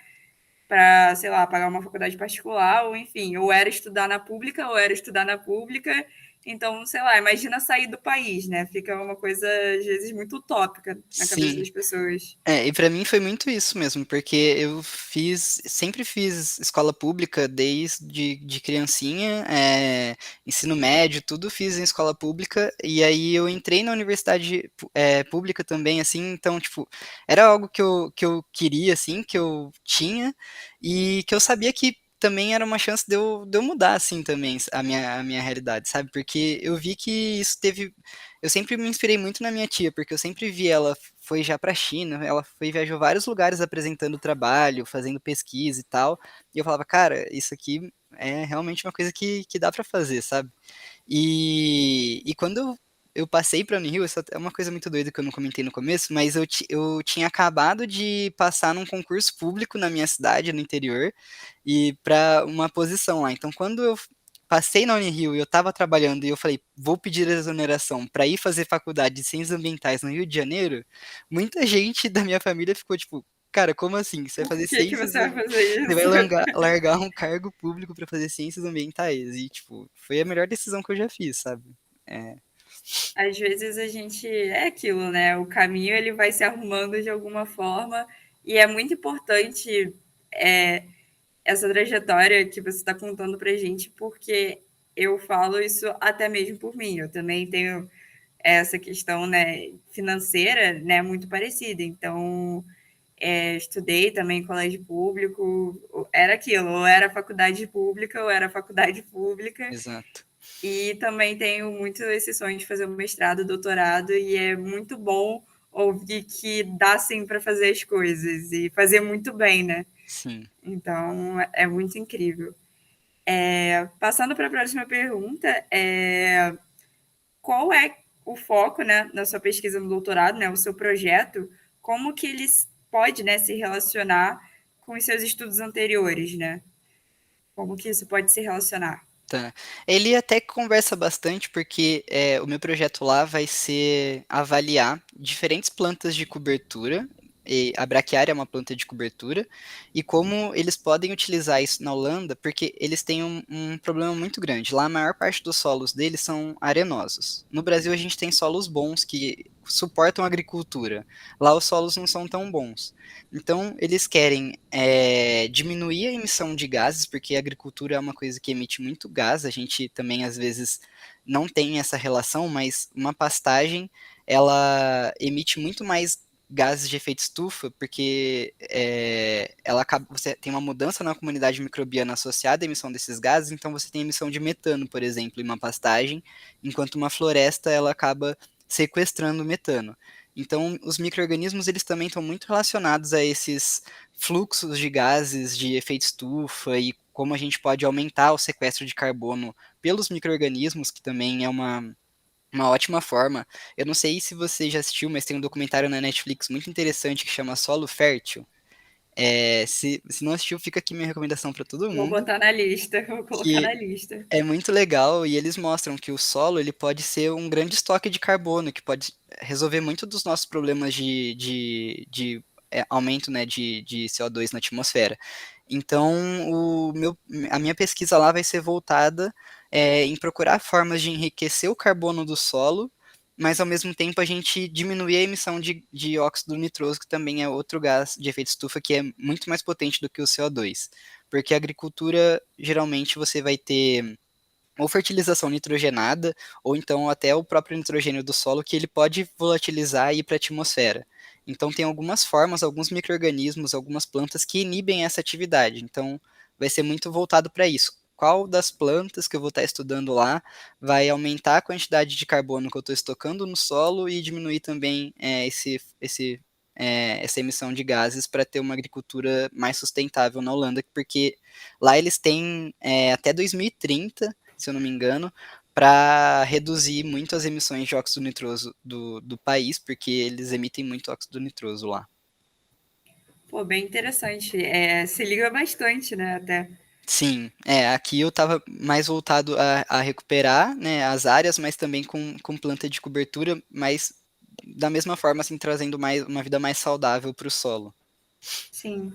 Speaker 1: Para, sei lá, pagar uma faculdade particular, ou enfim, ou era estudar na pública, ou era estudar na pública. Então, sei lá, imagina sair do país, né? Fica uma coisa, às vezes, muito utópica na cabeça
Speaker 2: sim.
Speaker 1: das pessoas.
Speaker 2: É, e pra mim foi muito isso mesmo, porque eu sempre fiz escola pública desde de criancinha, ensino médio, tudo fiz em escola pública, e aí eu entrei na universidade pública também, assim, então, tipo, era algo que eu queria, assim, que eu tinha, e que eu sabia que também era uma chance de eu mudar, assim, também, a minha realidade, sabe? Porque eu vi que isso teve eu sempre me inspirei muito na minha tia, porque eu sempre vi ela foi já para a China, ela foi viajou vários lugares apresentando trabalho, fazendo pesquisa e tal. E eu falava, cara, isso aqui é realmente uma coisa que dá para fazer, sabe? E quando eu passei para Uniril, isso é uma coisa muito doida que eu não comentei no começo, mas eu tinha acabado de passar num concurso público na minha cidade, no interior, e para uma posição lá. Então, quando eu passei na Unirio e eu estava trabalhando e eu falei, vou pedir exoneração para ir fazer faculdade de ciências ambientais no Rio de Janeiro, muita gente da minha família ficou tipo, cara, como assim? Você vai
Speaker 1: Por
Speaker 2: fazer
Speaker 1: que
Speaker 2: ciências,
Speaker 1: você vai fazer
Speaker 2: você vai
Speaker 1: isso?
Speaker 2: largar um cargo público para fazer ciências ambientais? E, tipo, foi a melhor decisão que eu já fiz, sabe? É,
Speaker 1: Às vezes a gente é aquilo, né? O caminho ele vai se arrumando de alguma forma e é muito importante é, essa trajetória que você está contando para gente, porque eu falo isso até mesmo por mim. Eu também tenho essa questão, né, financeira, né, muito parecida. Então, estudei também em colégio público, era aquilo, ou era faculdade pública, ou era faculdade pública.
Speaker 2: exato.
Speaker 1: E também tenho muito esse sonho de fazer um mestrado, doutorado, e é muito bom ouvir que dá sim para fazer as coisas e fazer muito bem, né?
Speaker 2: Sim.
Speaker 1: Então, é muito incrível. Passando para a próxima pergunta, qual é o foco, né, na sua pesquisa no doutorado, né, o seu projeto, como que ele pode, né, se relacionar com os seus estudos anteriores, né? Como que isso pode se relacionar?
Speaker 2: Tá. Ele até que conversa bastante, porque o meu projeto lá vai ser avaliar diferentes plantas de cobertura, e a braquiária é uma planta de cobertura, e como eles podem utilizar isso na Holanda, porque eles têm um problema muito grande. Lá a maior parte dos solos deles são arenosos. No Brasil a gente tem solos bons que suportam a agricultura. Lá os solos não são tão bons. Então, eles querem diminuir a emissão de gases, porque a agricultura é uma coisa que emite muito gás. A gente também, às vezes, não tem essa relação, mas uma pastagem, ela emite muito mais gases de efeito estufa, porque você tem uma mudança na comunidade microbiana associada à emissão desses gases, então você tem emissão de metano, por exemplo, em uma pastagem, enquanto uma floresta, ela acaba sequestrando metano. Então, os micro-organismos, eles também estão muito relacionados a esses fluxos de gases de efeito estufa e como a gente pode aumentar o sequestro de carbono pelos micro-organismos, que também é uma ótima forma. Eu não sei se você já assistiu, mas tem um documentário na Netflix muito interessante que chama Solo Fértil. Se não assistiu, fica aqui minha recomendação para todo
Speaker 1: Vou
Speaker 2: mundo,
Speaker 1: botar na lista, vou colocar
Speaker 2: que
Speaker 1: na lista.
Speaker 2: é muito legal e eles mostram que o solo ele pode ser um grande estoque de carbono, que pode resolver muito dos nossos problemas de aumento, né, de CO2 na atmosfera. Então, a minha pesquisa lá vai ser voltada em procurar formas de enriquecer o carbono do solo, mas ao mesmo tempo a gente diminuir a emissão de óxido nitroso, que também é outro gás de efeito estufa que é muito mais potente do que o CO2. Porque a agricultura, geralmente, você vai ter ou fertilização nitrogenada, ou então até o próprio nitrogênio do solo, que ele pode volatilizar e ir para a atmosfera. Então, tem algumas formas, alguns micro-organismos, algumas plantas que inibem essa atividade. Então, vai ser muito voltado para isso. Qual das plantas que eu vou estar estudando lá vai aumentar a quantidade de carbono que eu estou estocando no solo e diminuir também esse essa emissão de gases para ter uma agricultura mais sustentável na Holanda, porque lá eles têm até 2030, se eu não me engano, para reduzir muito as emissões de óxido nitroso do país, porque eles emitem muito óxido nitroso lá.
Speaker 1: Pô, bem interessante. Se liga bastante, né, até.
Speaker 2: Sim, aqui eu estava mais voltado a recuperar, né, as áreas, mas também com planta de cobertura, mas da mesma forma, assim, trazendo uma vida mais saudável para o solo.
Speaker 1: Sim.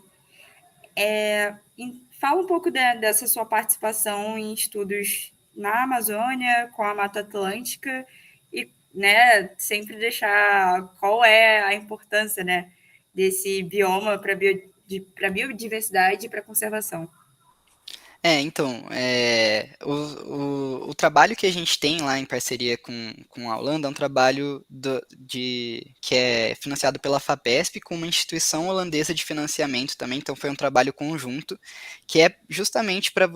Speaker 1: Fala um pouco dessa sua participação em estudos na Amazônia, com a Mata Atlântica, e, né, sempre deixar qual é a importância, né, desse bioma para a biodiversidade e para a conservação.
Speaker 2: Então, o trabalho que a gente tem lá em parceria com a Holanda é um trabalho que é financiado pela FAPESP com uma instituição holandesa de financiamento também, então foi um trabalho conjunto, que é justamente para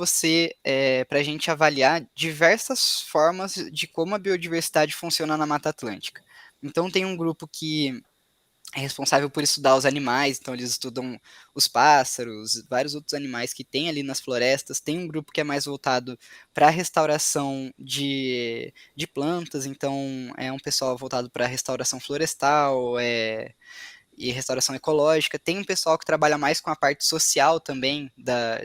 Speaker 2: a gente avaliar diversas formas de como a biodiversidade funciona na Mata Atlântica. Então tem um grupo que é responsável por estudar os animais, então eles estudam os pássaros, vários outros animais que tem ali nas florestas. Tem um grupo que é mais voltado para a restauração de plantas, então é um pessoal voltado para restauração florestal, e restauração ecológica. Tem um pessoal que trabalha mais com a parte social também, da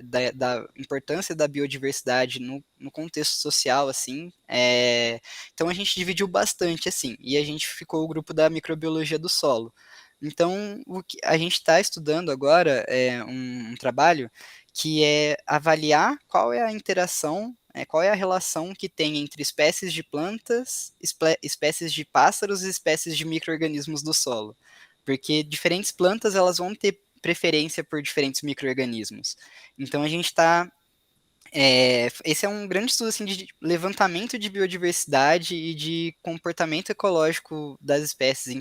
Speaker 2: importância da biodiversidade no contexto social, assim. Então a gente dividiu bastante, assim, e a gente ficou o grupo da microbiologia do solo. Então, o que a gente está estudando agora é um trabalho que é avaliar qual é a interação, qual é a relação que tem entre espécies de plantas, espécies de pássaros e espécies de micro-organismos do solo, porque diferentes plantas elas vão ter preferência por diferentes micro-organismos. Então a gente está esse é um grande estudo assim, de levantamento de biodiversidade e de comportamento ecológico das espécies,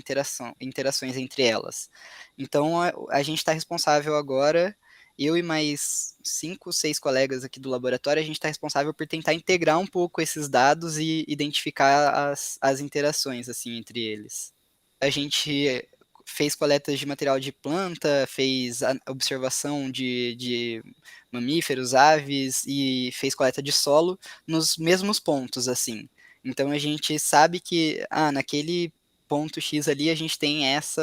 Speaker 2: interações entre elas. Então a gente está responsável agora, eu e mais 5, 6 colegas aqui do laboratório, a gente está responsável por tentar integrar um pouco esses dados e identificar as interações assim entre eles. A gente fez coletas de material de planta, fez observação de mamíferos, aves e fez coleta de solo nos mesmos pontos, assim. Então a gente sabe que, naquele ponto X ali a gente tem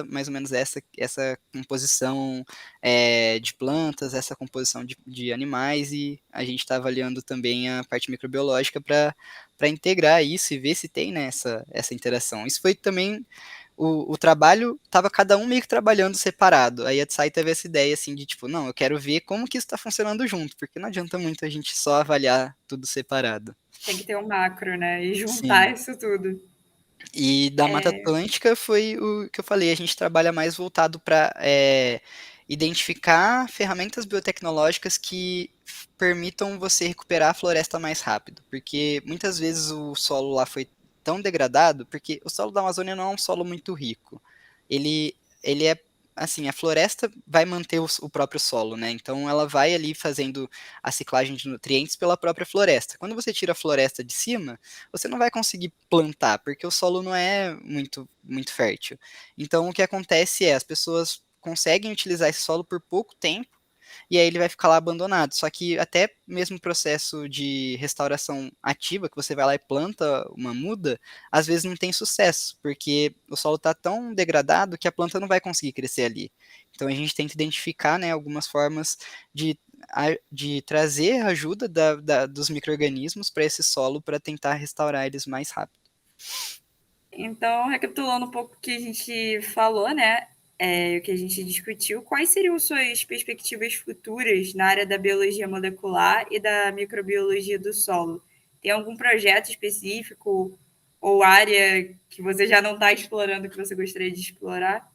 Speaker 2: mais ou menos essa composição de plantas, essa composição de animais, e a gente está avaliando também a parte microbiológica para integrar isso e ver se tem, né, essa interação. Isso foi também o trabalho, tava cada um meio que trabalhando separado. Aí a Tsai teve essa ideia assim de tipo, não, eu quero ver como que isso está funcionando junto, porque não adianta muito a gente só avaliar tudo separado.
Speaker 1: Tem que ter um macro, né, e juntar
Speaker 2: Sim.
Speaker 1: isso tudo.
Speaker 2: E da Mata Atlântica foi o que eu falei, a gente trabalha mais voltado para identificar ferramentas biotecnológicas que permitam você recuperar a floresta mais rápido, porque muitas vezes o solo lá foi tão degradado, porque o solo da Amazônia não é um solo muito rico. Ele é assim, a floresta vai manter o próprio solo, né? Então ela vai ali fazendo a ciclagem de nutrientes pela própria floresta. Quando você tira a floresta de cima, você não vai conseguir plantar, porque o solo não é muito fértil. Então, o que acontece é, as pessoas conseguem utilizar esse solo por pouco tempo, e aí ele vai ficar lá abandonado. Só que até mesmo o processo de restauração ativa, que você vai lá e planta uma muda, às vezes não tem sucesso, porque o solo está tão degradado que a planta não vai conseguir crescer ali. Então a gente tenta identificar, né, algumas formas de, de trazer ajuda dos micro-organismos para esse solo para tentar restaurar eles mais rápido.
Speaker 1: Então, recapitulando um pouco o que a gente falou, né? O que a gente discutiu, quais seriam suas perspectivas futuras na área da biologia molecular e da microbiologia do solo? Tem algum projeto específico ou área que você já não está explorando que você gostaria de explorar?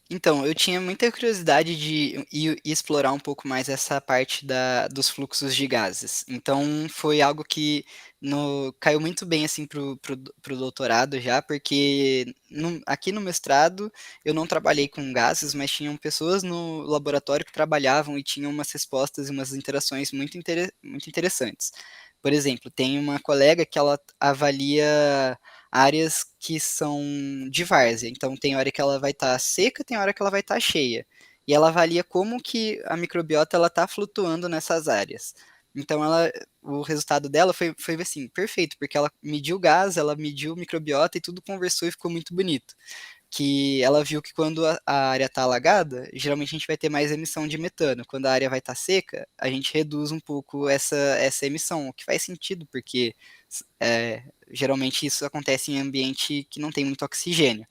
Speaker 2: Então, eu tinha muita curiosidade de ir explorar um pouco mais essa parte dos fluxos de gases. Então, foi algo que caiu muito bem assim pro doutorado já, porque aqui no mestrado eu não trabalhei com gases, mas tinham pessoas no laboratório que trabalhavam e tinham umas respostas e umas interações muito interessantes. Por exemplo, tem uma colega que ela avalia áreas que são de várzea. Então, tem hora que ela vai estar seca, tem hora que ela vai estar cheia. E ela avalia como que a microbiota ela está flutuando nessas áreas. Então, o resultado dela foi assim, perfeito, porque ela mediu o gás, ela mediu o microbiota e tudo conversou e ficou muito bonito. Que ela viu que quando a área está alagada, geralmente a gente vai ter mais emissão de metano. Quando a área vai estar seca, a gente reduz um pouco essa emissão, o que faz sentido, porque geralmente isso acontece em ambiente que não tem muito oxigênio.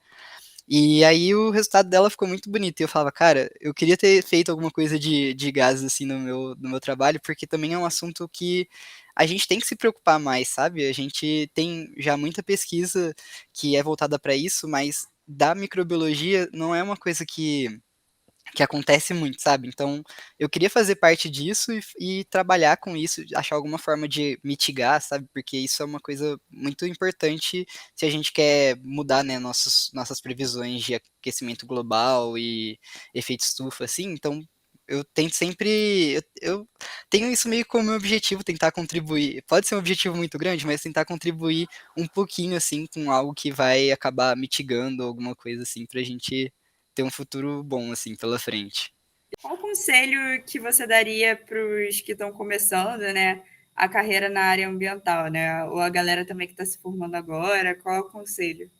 Speaker 2: E aí o resultado dela ficou muito bonito. E eu falava, cara, eu queria ter feito alguma coisa de gases assim no meu trabalho, porque também é um assunto que a gente tem que se preocupar mais, sabe? A gente tem já muita pesquisa que é voltada para isso, mas da microbiologia não é uma coisa que acontece muito, sabe? Então, eu queria fazer parte disso e trabalhar com isso, achar alguma forma de mitigar, sabe? Porque isso é uma coisa muito importante se a gente quer mudar, né, nossas previsões de aquecimento global e efeito estufa, assim. Então, eu tento sempre. Eu tenho isso meio como meu objetivo, tentar contribuir. Pode ser um objetivo muito grande, mas tentar contribuir um pouquinho, assim, com algo que vai acabar mitigando alguma coisa, assim, pra gente ter um futuro bom, assim, pela frente.
Speaker 1: Qual conselho que você daria para os que estão começando, né, a carreira na área ambiental, né? Ou a galera também que está se formando agora, qual é o conselho?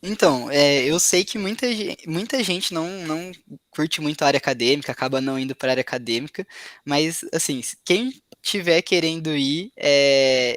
Speaker 2: Então, eu sei que muita gente não curte muito a área acadêmica, acaba não indo para a área acadêmica, mas, assim, quem tiver querendo ir,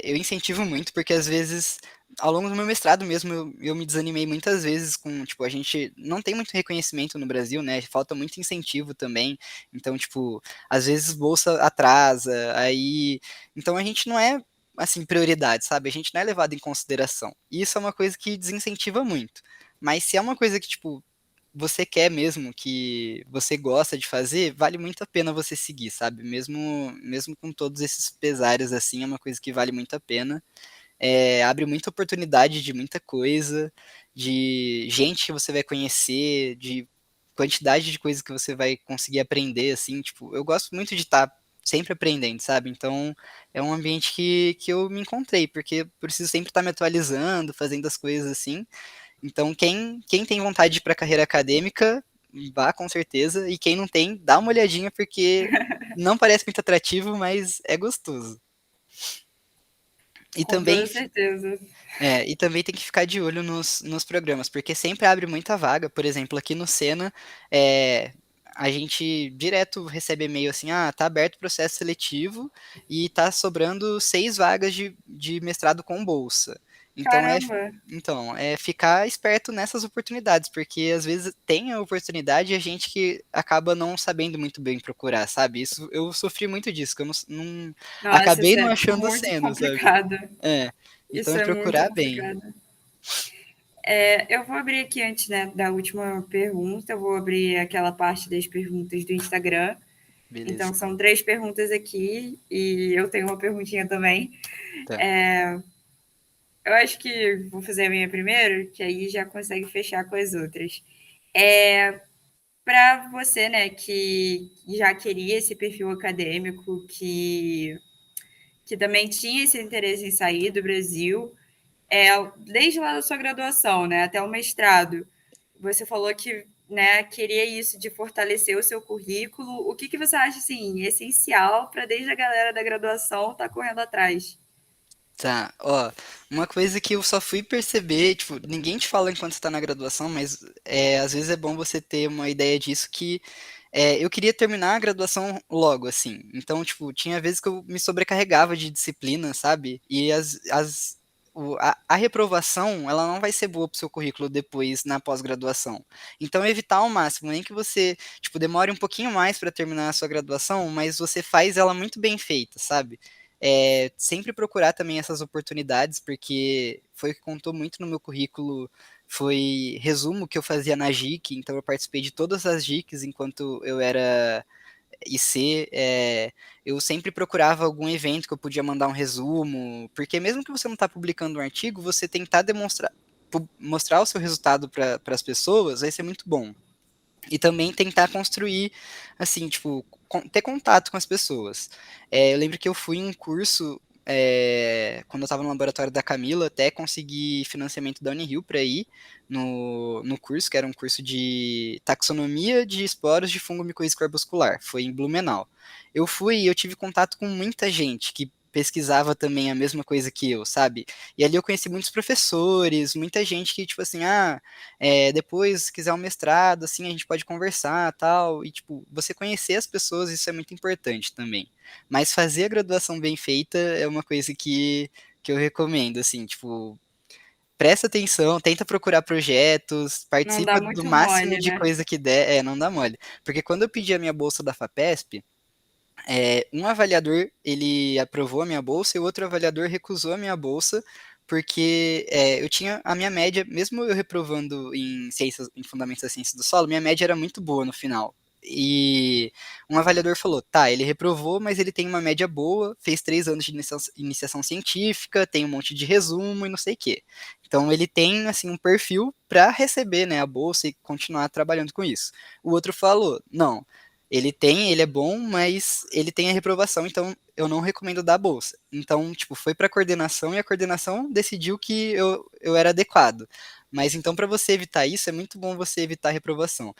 Speaker 2: eu incentivo muito, porque às vezes, ao longo do meu mestrado mesmo, eu me desanimei muitas vezes com, tipo, a gente não tem muito reconhecimento no Brasil, né? Falta muito incentivo também, então, tipo, às vezes bolsa atrasa, aí. Então a gente não é assim, prioridade, sabe? A gente não é levado em consideração. E isso é uma coisa que desincentiva muito. Mas se é uma coisa que, tipo, você quer mesmo, que você gosta de fazer, vale muito a pena você seguir, sabe? Mesmo com todos esses pesares, assim, é uma coisa que vale muito a pena. Abre muita oportunidade de muita coisa, de gente que você vai conhecer, de quantidade de coisas que você vai conseguir aprender, assim, tipo, eu gosto muito de estar sempre aprendendo, sabe? Então, é um ambiente que eu me encontrei, porque eu preciso sempre estar me atualizando, fazendo as coisas assim. Então, quem tem vontade de ir para a carreira acadêmica, vá com certeza, e quem não tem, dá uma olhadinha, porque não parece muito atrativo, mas é gostoso. E
Speaker 1: Com toda
Speaker 2: também
Speaker 1: certeza.
Speaker 2: e também tem que ficar de olho nos programas, porque sempre abre muita vaga. Por exemplo, aqui no Sena, é, a gente direto recebe e-mail assim, tá aberto o processo seletivo e tá sobrando 6 vagas de mestrado com bolsa. Então
Speaker 1: Caramba!
Speaker 2: é ficar esperto nessas oportunidades, porque às vezes tem a oportunidade e a gente que acaba não sabendo muito bem procurar, sabe? Isso eu sofri muito disso, que eu
Speaker 1: Nossa,
Speaker 2: acabei
Speaker 1: isso
Speaker 2: não
Speaker 1: é
Speaker 2: achando o
Speaker 1: muito
Speaker 2: Sena, sabe?
Speaker 1: complicado.
Speaker 2: É. Então
Speaker 1: Isso
Speaker 2: é
Speaker 1: é muito
Speaker 2: procurar bem.
Speaker 1: complicado. Eu vou abrir aqui antes, né, da última pergunta, eu vou abrir aquela parte das perguntas do Instagram. Então,
Speaker 2: Beleza.
Speaker 1: são 3 perguntas aqui e eu tenho uma perguntinha também.
Speaker 2: Tá.
Speaker 1: Eu acho que vou fazer a minha primeiro, que aí já consegue fechar com as outras. Para você, né, que já queria esse perfil acadêmico, que também tinha esse interesse em sair do Brasil, desde lá da sua graduação, né, até o mestrado, você falou que, né, queria isso de fortalecer o seu currículo. O que, que você acha assim, essencial para desde a galera da graduação estar correndo atrás?
Speaker 2: Tá, ó, uma coisa que eu só fui perceber, tipo, ninguém te fala enquanto você tá na graduação, mas às vezes é bom você ter uma ideia disso que eu queria terminar a graduação logo, assim. Então, tipo, tinha vezes que eu me sobrecarregava de disciplina, sabe? E a reprovação, ela não vai ser boa pro seu currículo depois na pós-graduação. Então, evitar ao máximo, nem que você, tipo, demore um pouquinho mais para terminar a sua graduação, mas você faz ela muito bem feita, sabe? Sempre procurar também essas oportunidades, porque foi o que contou muito no meu currículo, foi resumo que eu fazia na JIC, então eu participei de todas as JICs enquanto eu era IC, eu sempre procurava algum evento que eu podia mandar um resumo, porque mesmo que você não está publicando um artigo, você tentar mostrar o seu resultado para as pessoas vai ser muito bom. E também tentar construir, assim, tipo, ter contato com as pessoas. Eu lembro que eu fui em um curso quando eu estava no laboratório da Camila, até consegui financiamento da Unirio para ir no curso, que era um curso de taxonomia de esporos de fungo micorrízico arbuscular. Foi em Blumenau. Eu fui e eu tive contato com muita gente que pesquisava também a mesma coisa que eu, sabe? E ali eu conheci muitos professores, muita gente que, tipo assim, depois, se quiser um mestrado, assim, a gente pode conversar, tal. E, tipo, você conhecer as pessoas, isso é muito importante também. Mas fazer a graduação bem feita é uma coisa que eu recomendo, assim, tipo, presta atenção, tenta procurar projetos,
Speaker 1: Não dá
Speaker 2: participa do
Speaker 1: muito
Speaker 2: máximo
Speaker 1: mole,
Speaker 2: de
Speaker 1: né?
Speaker 2: coisa que der, não dá mole. Porque quando eu pedi a minha bolsa da FAPESP, um avaliador, ele aprovou a minha bolsa e o outro avaliador recusou a minha bolsa, porque eu tinha a minha média, mesmo eu reprovando em ciências, em fundamentos da ciência do solo, minha média era muito boa no final. E um avaliador falou, tá, ele reprovou, mas ele tem uma média boa, fez 3 anos de iniciação científica, tem um monte de resumo e não sei o quê. Então ele tem assim um perfil para receber, né, a bolsa e continuar trabalhando com isso. O outro falou, não, ele é bom, mas ele tem a reprovação, então eu não recomendo dar a bolsa. Então, tipo, foi para a coordenação e a coordenação decidiu que eu era adequado. Mas então, para você evitar isso, é muito bom você evitar a reprovação.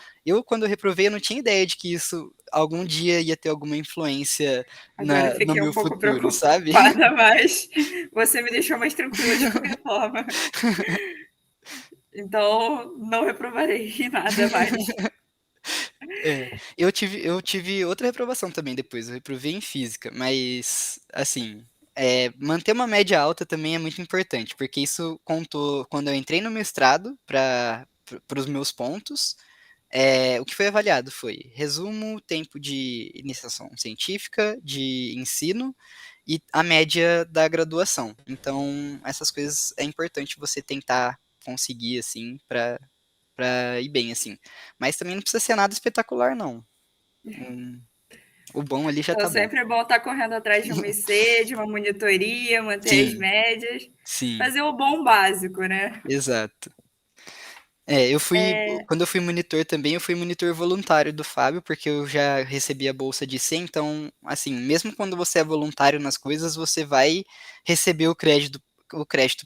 Speaker 2: Quando eu reprovei, eu não tinha ideia de que isso algum dia ia ter alguma influência
Speaker 1: Agora eu
Speaker 2: no
Speaker 1: fiquei um
Speaker 2: meu
Speaker 1: pouco
Speaker 2: futuro, sabe?
Speaker 1: preocupada, mas você me deixou mais tranquila de qualquer forma. Então, não reprovarei em nada mais.
Speaker 2: Eu tive outra reprovação também depois, eu reprovei em física, mas, assim, manter uma média alta também é muito importante, porque isso contou quando eu entrei no mestrado para os meus pontos. O que foi avaliado foi resumo, tempo de iniciação científica, de ensino e a média da graduação. Então, essas coisas é importante você tentar conseguir, assim, para ir bem, assim. Mas também não precisa ser nada espetacular, não. Hum, o bom ali já
Speaker 1: Então,
Speaker 2: tá bom.
Speaker 1: sempre é bom estar correndo atrás de uma IC, de uma monitoria, manter as
Speaker 2: Sim,
Speaker 1: médias,
Speaker 2: sim,
Speaker 1: fazer o bom básico, né?
Speaker 2: exato. Quando eu fui monitor também, eu fui monitor voluntário do Fábio, porque eu já recebi a bolsa de C, então, assim, mesmo quando você é voluntário nas coisas, você vai receber o crédito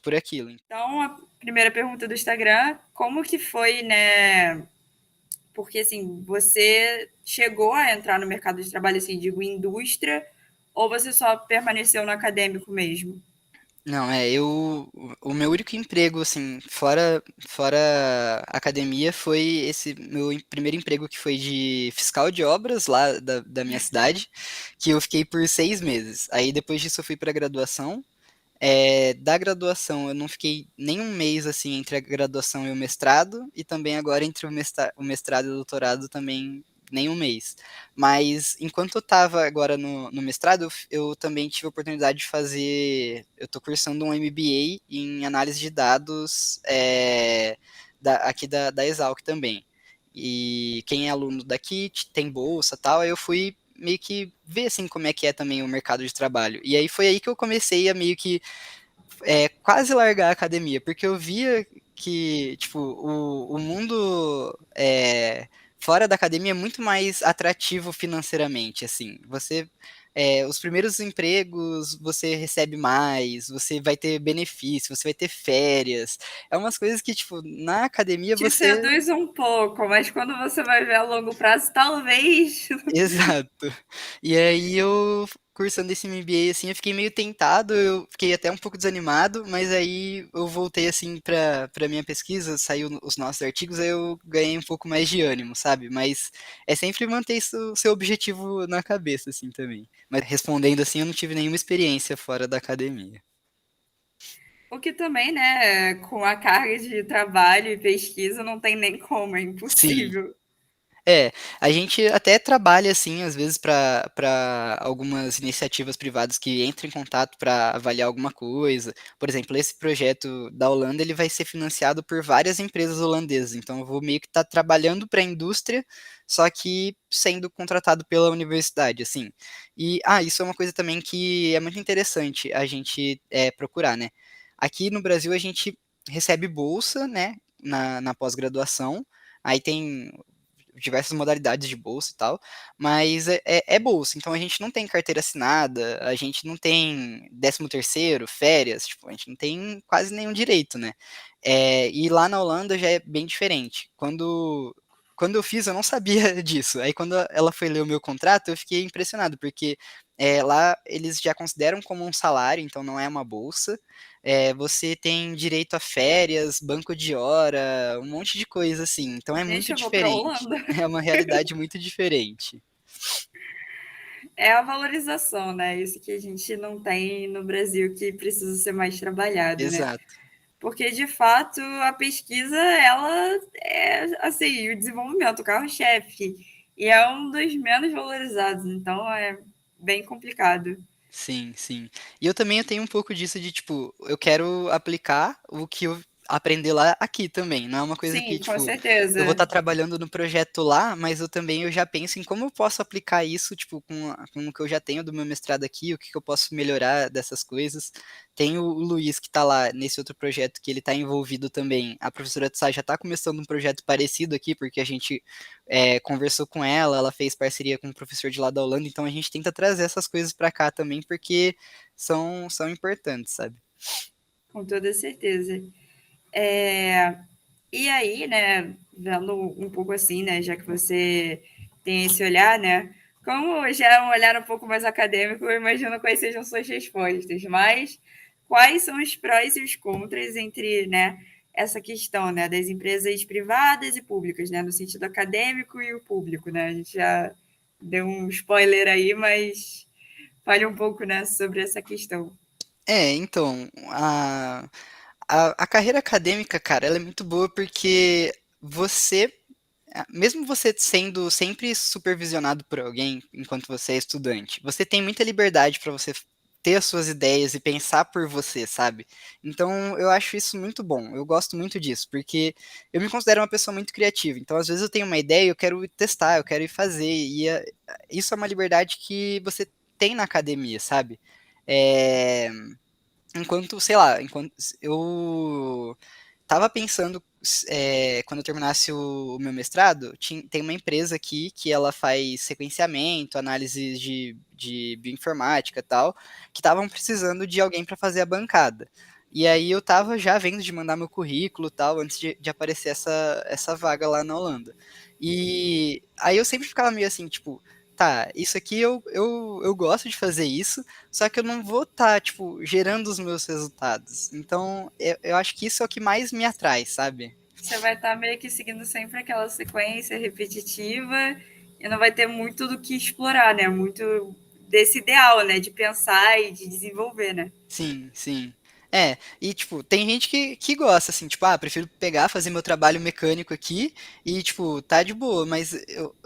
Speaker 2: por aquilo.
Speaker 1: Então, a primeira pergunta do Instagram, como que foi, né? Porque, assim, você chegou a entrar no mercado de trabalho, assim, digo, indústria, ou você só permaneceu no acadêmico mesmo?
Speaker 2: Não, o meu único emprego, assim, fora academia, foi esse meu primeiro emprego que foi de fiscal de obras lá da minha cidade, que eu fiquei por 6 meses. Aí depois disso eu fui para graduação. Da graduação eu não fiquei nem um mês, assim, entre a graduação e o mestrado, e também agora entre o mestrado e o doutorado também nem um mês. Mas enquanto eu estava agora no mestrado, eu também tive a oportunidade de fazer. Eu estou cursando um MBA em análise de dados aqui da Exalc também. E quem é aluno daqui tem bolsa e tal, aí eu fui meio que ver assim como é que é também o mercado de trabalho. E aí foi aí que eu comecei a meio que quase largar a academia, porque eu via que, tipo, o mundo fora da academia é muito mais atrativo financeiramente, assim. Os primeiros empregos você recebe mais, você vai ter benefício, você vai ter férias. É umas coisas que, tipo, na academia
Speaker 1: Te
Speaker 2: você.
Speaker 1: seduz um pouco, mas quando você vai ver a longo prazo, talvez.
Speaker 2: Exato. E aí eu cursando esse MBA assim, eu fiquei meio tentado, eu fiquei até um pouco desanimado, mas aí eu voltei assim para minha pesquisa, saiu os nossos artigos, aí eu ganhei um pouco mais de ânimo, sabe? Mas é sempre manter isso, seu objetivo na cabeça assim também. Mas respondendo assim, eu não tive nenhuma experiência fora da academia.
Speaker 1: O que também, né, com a carga de trabalho e pesquisa, não tem nem como, é
Speaker 2: Sim.
Speaker 1: impossível.
Speaker 2: A gente até trabalha assim, às vezes, para algumas iniciativas privadas que entram em contato para avaliar alguma coisa. Por exemplo, esse projeto da Holanda, ele vai ser financiado por várias empresas holandesas. Então, eu vou meio que estar trabalhando para a indústria, só que sendo contratado pela universidade, assim. E, isso é uma coisa também que é muito interessante a gente procurar, né? Aqui no Brasil, a gente recebe bolsa, né, na pós-graduação. Aí tem diversas modalidades de bolsa e tal, mas é bolsa, então a gente não tem carteira assinada, a gente não tem 13º, férias, tipo, a gente não tem quase nenhum direito, né? E lá na Holanda já é bem diferente. Quando eu fiz, eu não sabia disso. Aí quando ela foi ler o meu contrato, eu fiquei impressionado, porque lá eles já consideram como um salário, então não é uma bolsa. Você tem direito a férias, banco de hora, um monte de coisa assim. Então é
Speaker 1: Gente,
Speaker 2: muito
Speaker 1: eu vou pra
Speaker 2: diferente.
Speaker 1: Holanda.
Speaker 2: É uma realidade muito diferente.
Speaker 1: É a valorização, né? Isso que a gente não tem no Brasil, que precisa ser mais trabalhado, né?
Speaker 2: Exato.
Speaker 1: Porque, de fato, a pesquisa, ela é, assim, o desenvolvimento, o carro-chefe. E é um dos menos valorizados, então é bem complicado.
Speaker 2: Sim, sim. E eu tenho um pouco disso de, tipo, eu quero aplicar o que eu aprender lá aqui também. Não é uma coisa que,
Speaker 1: Sim, com
Speaker 2: tipo, eu vou
Speaker 1: certeza.
Speaker 2: estar trabalhando no projeto lá, mas eu já penso em como eu posso aplicar isso, tipo, com o que eu já tenho do meu mestrado aqui, o que eu posso melhorar dessas coisas. Tem o Luiz que está lá nesse outro projeto que ele está envolvido também. A professora Tsai já está começando um projeto parecido aqui, porque a gente conversou com ela, ela fez parceria com um professor de lá da Holanda, então a gente tenta trazer essas coisas para cá também, porque são importantes, sabe?
Speaker 1: Com toda certeza. É, e aí, né, vendo um pouco assim, né, já que você tem esse olhar, né, como já é um olhar um pouco mais acadêmico, eu imagino quais sejam suas respostas, mas quais são os prós e os contras entre, né, essa questão, né, das empresas privadas e públicas, né, no sentido acadêmico e o público, né, a gente já deu um spoiler aí, mas fale um pouco, né, sobre essa questão.
Speaker 2: Então, a carreira acadêmica, cara, ela é muito boa porque você mesmo você sendo sempre supervisionado por alguém enquanto você é estudante, você tem muita liberdade para você ter as suas ideias e pensar por você, sabe? Então, eu acho isso muito bom. Eu gosto muito disso, porque eu me considero uma pessoa muito criativa. Então, às vezes eu tenho uma ideia, eu quero ir testar, eu quero ir fazer, isso é uma liberdade que você tem na academia, sabe? É, enquanto, sei lá, enquanto eu tava pensando, quando eu terminasse o meu mestrado, tem uma empresa aqui que ela faz sequenciamento, análise de bioinformática e tal, que estavam precisando de alguém para fazer a bancada. E aí eu tava já vendo de mandar meu currículo e tal, antes de aparecer essa vaga lá na Holanda. E aí eu sempre ficava meio assim, tipo, tá, isso aqui eu gosto de fazer isso, só que eu não vou estar, tipo, gerando os meus resultados. Então, eu acho que isso é o que mais me atrai, sabe?
Speaker 1: Você vai estar meio que seguindo sempre aquela sequência repetitiva e não vai ter muito do que explorar, né? Muito desse ideal, né? De pensar e de desenvolver, né?
Speaker 2: Sim, sim. E tipo, tem gente que gosta, assim, tipo, prefiro pegar, fazer meu trabalho mecânico aqui e, tipo, tá de boa, mas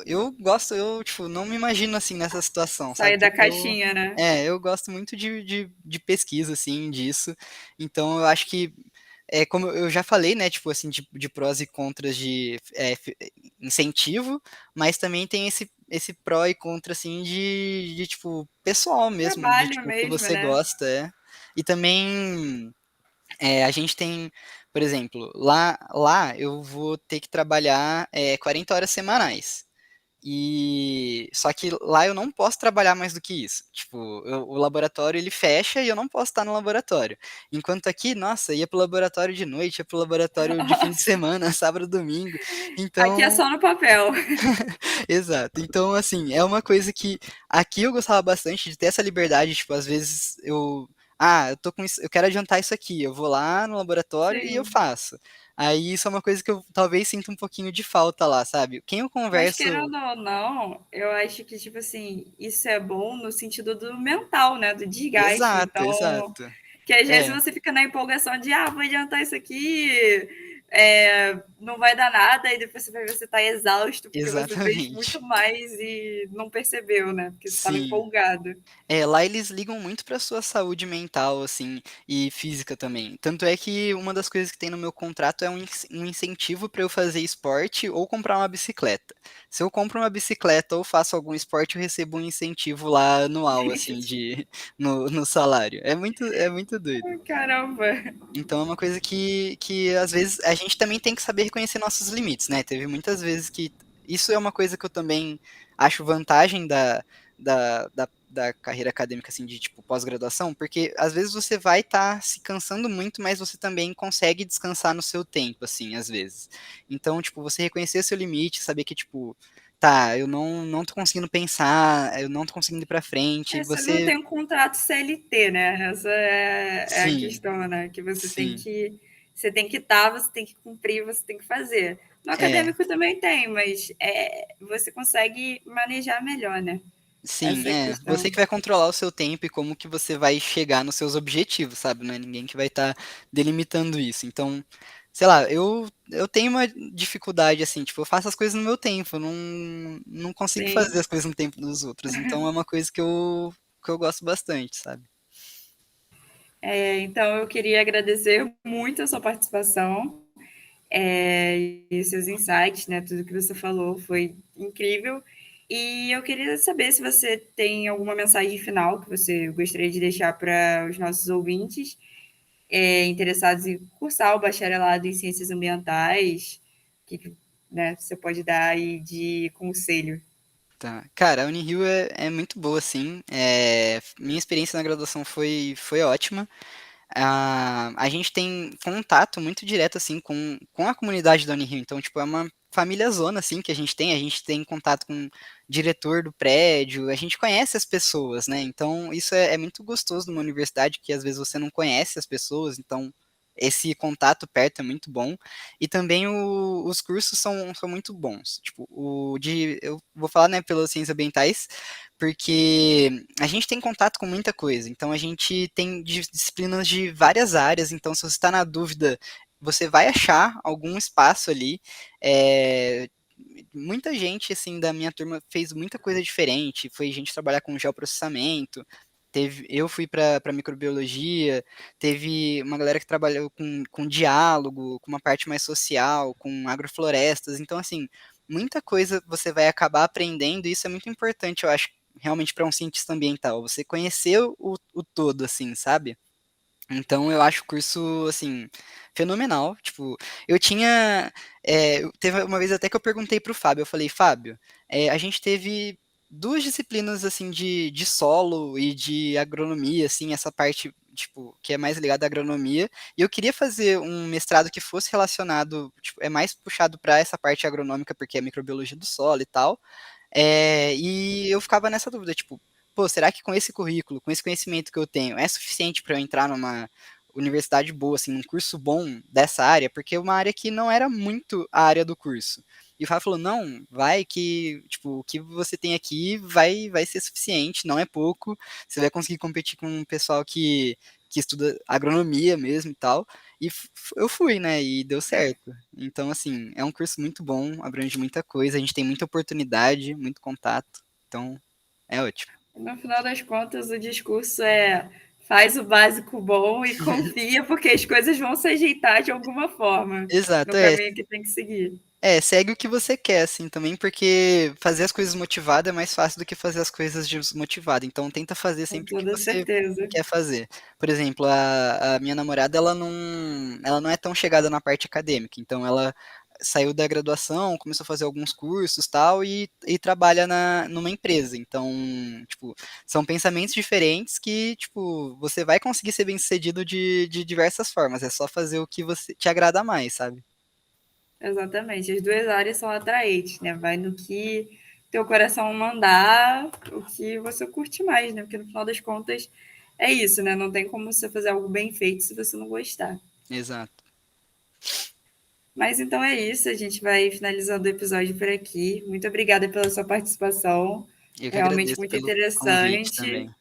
Speaker 2: eu gosto, tipo, não me imagino assim nessa situação, sabe?
Speaker 1: Sair da
Speaker 2: Porque
Speaker 1: caixinha, né?
Speaker 2: eu gosto muito de pesquisa, assim, disso, então eu acho que como eu já falei, né, tipo assim, de prós e contras de incentivo, mas também tem esse pró e contra, assim, tipo, pessoal mesmo, de
Speaker 1: Trabalho
Speaker 2: tipo, o que
Speaker 1: mesmo,
Speaker 2: você
Speaker 1: né?
Speaker 2: gosta, E também a gente tem, por exemplo, lá eu vou ter que trabalhar 40 horas semanais. E só que lá eu não posso trabalhar mais do que isso. Tipo, o laboratório ele fecha e eu não posso estar no laboratório. Enquanto aqui, nossa, ia pro laboratório de noite, ia pro laboratório de fim de semana, sábado, domingo.
Speaker 1: Aqui é
Speaker 2: Então,
Speaker 1: só no papel.
Speaker 2: exato. Então, assim, é uma coisa que aqui eu gostava bastante de ter essa liberdade, tipo, às vezes eu tô com isso, eu quero adiantar isso aqui, eu vou lá no laboratório e eu
Speaker 1: Sim.
Speaker 2: faço. Aí isso é uma coisa que eu talvez sinta um pouquinho de falta lá, sabe? Quem eu
Speaker 1: Mas
Speaker 2: converso.
Speaker 1: querendo ou não, eu acho que, tipo assim, isso é bom no sentido do mental, né? Do desgaste.
Speaker 2: Exato,
Speaker 1: Então,
Speaker 2: exato.
Speaker 1: que às vezes
Speaker 2: É,
Speaker 1: você fica na empolgação de, vou adiantar isso aqui, não vai dar nada, e depois você vai ver que você está exausto porque você fez muito
Speaker 2: exatamente.
Speaker 1: mais e não percebeu, né? Porque você estava
Speaker 2: Sim.
Speaker 1: empolgado.
Speaker 2: Lá eles ligam muito pra sua saúde mental, assim, e física também. Tanto é que uma das coisas que tem no meu contrato é um incentivo para eu fazer esporte ou comprar uma bicicleta. Se eu compro uma bicicleta ou faço algum esporte, eu recebo um incentivo lá anual, assim, no salário. É muito doido.
Speaker 1: Caramba!
Speaker 2: Então é uma coisa que às vezes a gente também tem que saber reconhecer nossos limites, né? Teve muitas vezes que isso é uma coisa que eu também acho vantagem da carreira acadêmica, assim, de, tipo, pós-graduação, porque às vezes você vai estar se cansando muito, mas você também consegue descansar no seu tempo, assim, às vezes. Então, tipo, você reconhecer seu limite, saber que, tipo, tá, eu não tô conseguindo pensar, eu não tô conseguindo ir pra frente,
Speaker 1: Você não
Speaker 2: você,
Speaker 1: tem um contrato CLT, né? Essa é a
Speaker 2: sim,
Speaker 1: questão, né? Que
Speaker 2: sim,
Speaker 1: você tem que estar, você tem que cumprir, você tem que fazer. No
Speaker 2: é,
Speaker 1: acadêmico também tem, mas você consegue manejar melhor, né?
Speaker 2: sim,
Speaker 1: Essa é a
Speaker 2: é. Você
Speaker 1: questão.
Speaker 2: que vai controlar o seu tempo e como que você vai chegar nos seus objetivos, sabe? Não é ninguém que vai estar delimitando isso. Então, sei lá, eu tenho uma dificuldade assim, tipo, eu faço as coisas no meu tempo, eu não consigo fazer
Speaker 1: Sim.
Speaker 2: as coisas no tempo dos outros. Então é uma coisa que eu gosto bastante, sabe?
Speaker 1: Então, eu queria agradecer muito a sua participação e seus insights, né? Tudo que você falou foi incrível. E eu queria saber se você tem alguma mensagem final que você gostaria de deixar para os nossos ouvintes interessados em cursar o bacharelado em ciências ambientais, que né, você pode dar aí de conselho.
Speaker 2: Tá. Cara, a Unirio é muito boa, sim. É, minha experiência na graduação foi ótima. A gente tem contato muito direto, assim, com a comunidade da Unirio. Então, tipo, é uma família zona, assim, que a gente tem contato com o diretor do prédio, a gente conhece as pessoas, né? Então, isso é muito gostoso numa universidade, que às vezes você não conhece as pessoas, então esse contato perto é muito bom. E também os cursos são muito bons. Tipo, eu vou falar, né, pelas ciências ambientais, porque a gente tem contato com muita coisa, então a gente tem disciplinas de várias áreas, então se você está na dúvida, você vai achar algum espaço ali. É, muita gente, assim, da minha turma fez muita coisa diferente, foi gente trabalhar com geoprocessamento, eu fui para microbiologia, teve uma galera que trabalhou com diálogo, com uma parte mais social, com agroflorestas, então, assim, muita coisa você vai acabar aprendendo, e isso é muito importante, eu acho, realmente para um cientista ambiental, você conhecer o todo, assim, sabe? Então eu acho o curso, assim, fenomenal. Tipo, eu tinha. Teve uma vez até que eu perguntei pro Fábio, eu falei, Fábio, a gente teve duas disciplinas assim de solo e de agronomia, assim, essa parte, tipo, que é mais ligada à agronomia, e eu queria fazer um mestrado que fosse relacionado, tipo, é mais puxado para essa parte agronômica, porque é microbiologia do solo e tal. E eu ficava nessa dúvida, tipo, pô, será que com esse currículo, com esse conhecimento que eu tenho, é suficiente para eu entrar numa universidade boa, assim, num curso bom dessa área? Porque é uma área que não era muito a área do curso. E o Fábio falou, não, vai que, tipo, o que você tem aqui vai ser suficiente, não é pouco, você vai conseguir competir com um pessoal que estuda agronomia mesmo e tal. E eu fui, né, e deu certo. Então, assim, é um curso muito bom, abrange muita coisa, a gente tem muita oportunidade, muito contato, então é ótimo.
Speaker 1: No final das contas, o discurso é faz o básico bom e confia, porque as coisas vão se ajeitar de alguma forma
Speaker 2: Exato,
Speaker 1: no caminho que tem que seguir.
Speaker 2: segue o que você quer, assim, também, porque fazer as coisas motivado é mais fácil do que fazer as coisas desmotivado, então tenta fazer
Speaker 1: Com
Speaker 2: sempre o que
Speaker 1: toda
Speaker 2: você
Speaker 1: certeza.
Speaker 2: quer fazer. Por exemplo, a minha namorada, ela não é tão chegada na parte acadêmica, então ela saiu da graduação, começou a fazer alguns cursos tal, e trabalha numa empresa. Então, tipo, são pensamentos diferentes que, tipo, você vai conseguir ser bem-sucedido de diversas formas. É só fazer o que você te agrada mais, sabe?
Speaker 1: Exatamente. As duas áreas são atraentes, né? Vai no que teu coração mandar, o que você curte mais, né? Porque no final das contas é isso, né? Não tem como você fazer algo bem feito se você não gostar.
Speaker 2: Exato.
Speaker 1: Mas então é isso, a gente vai finalizando o episódio por aqui. Muito obrigada pela sua participação.
Speaker 2: Eu que
Speaker 1: Realmente
Speaker 2: agradeço
Speaker 1: muito
Speaker 2: pelo convite
Speaker 1: interessante.
Speaker 2: também.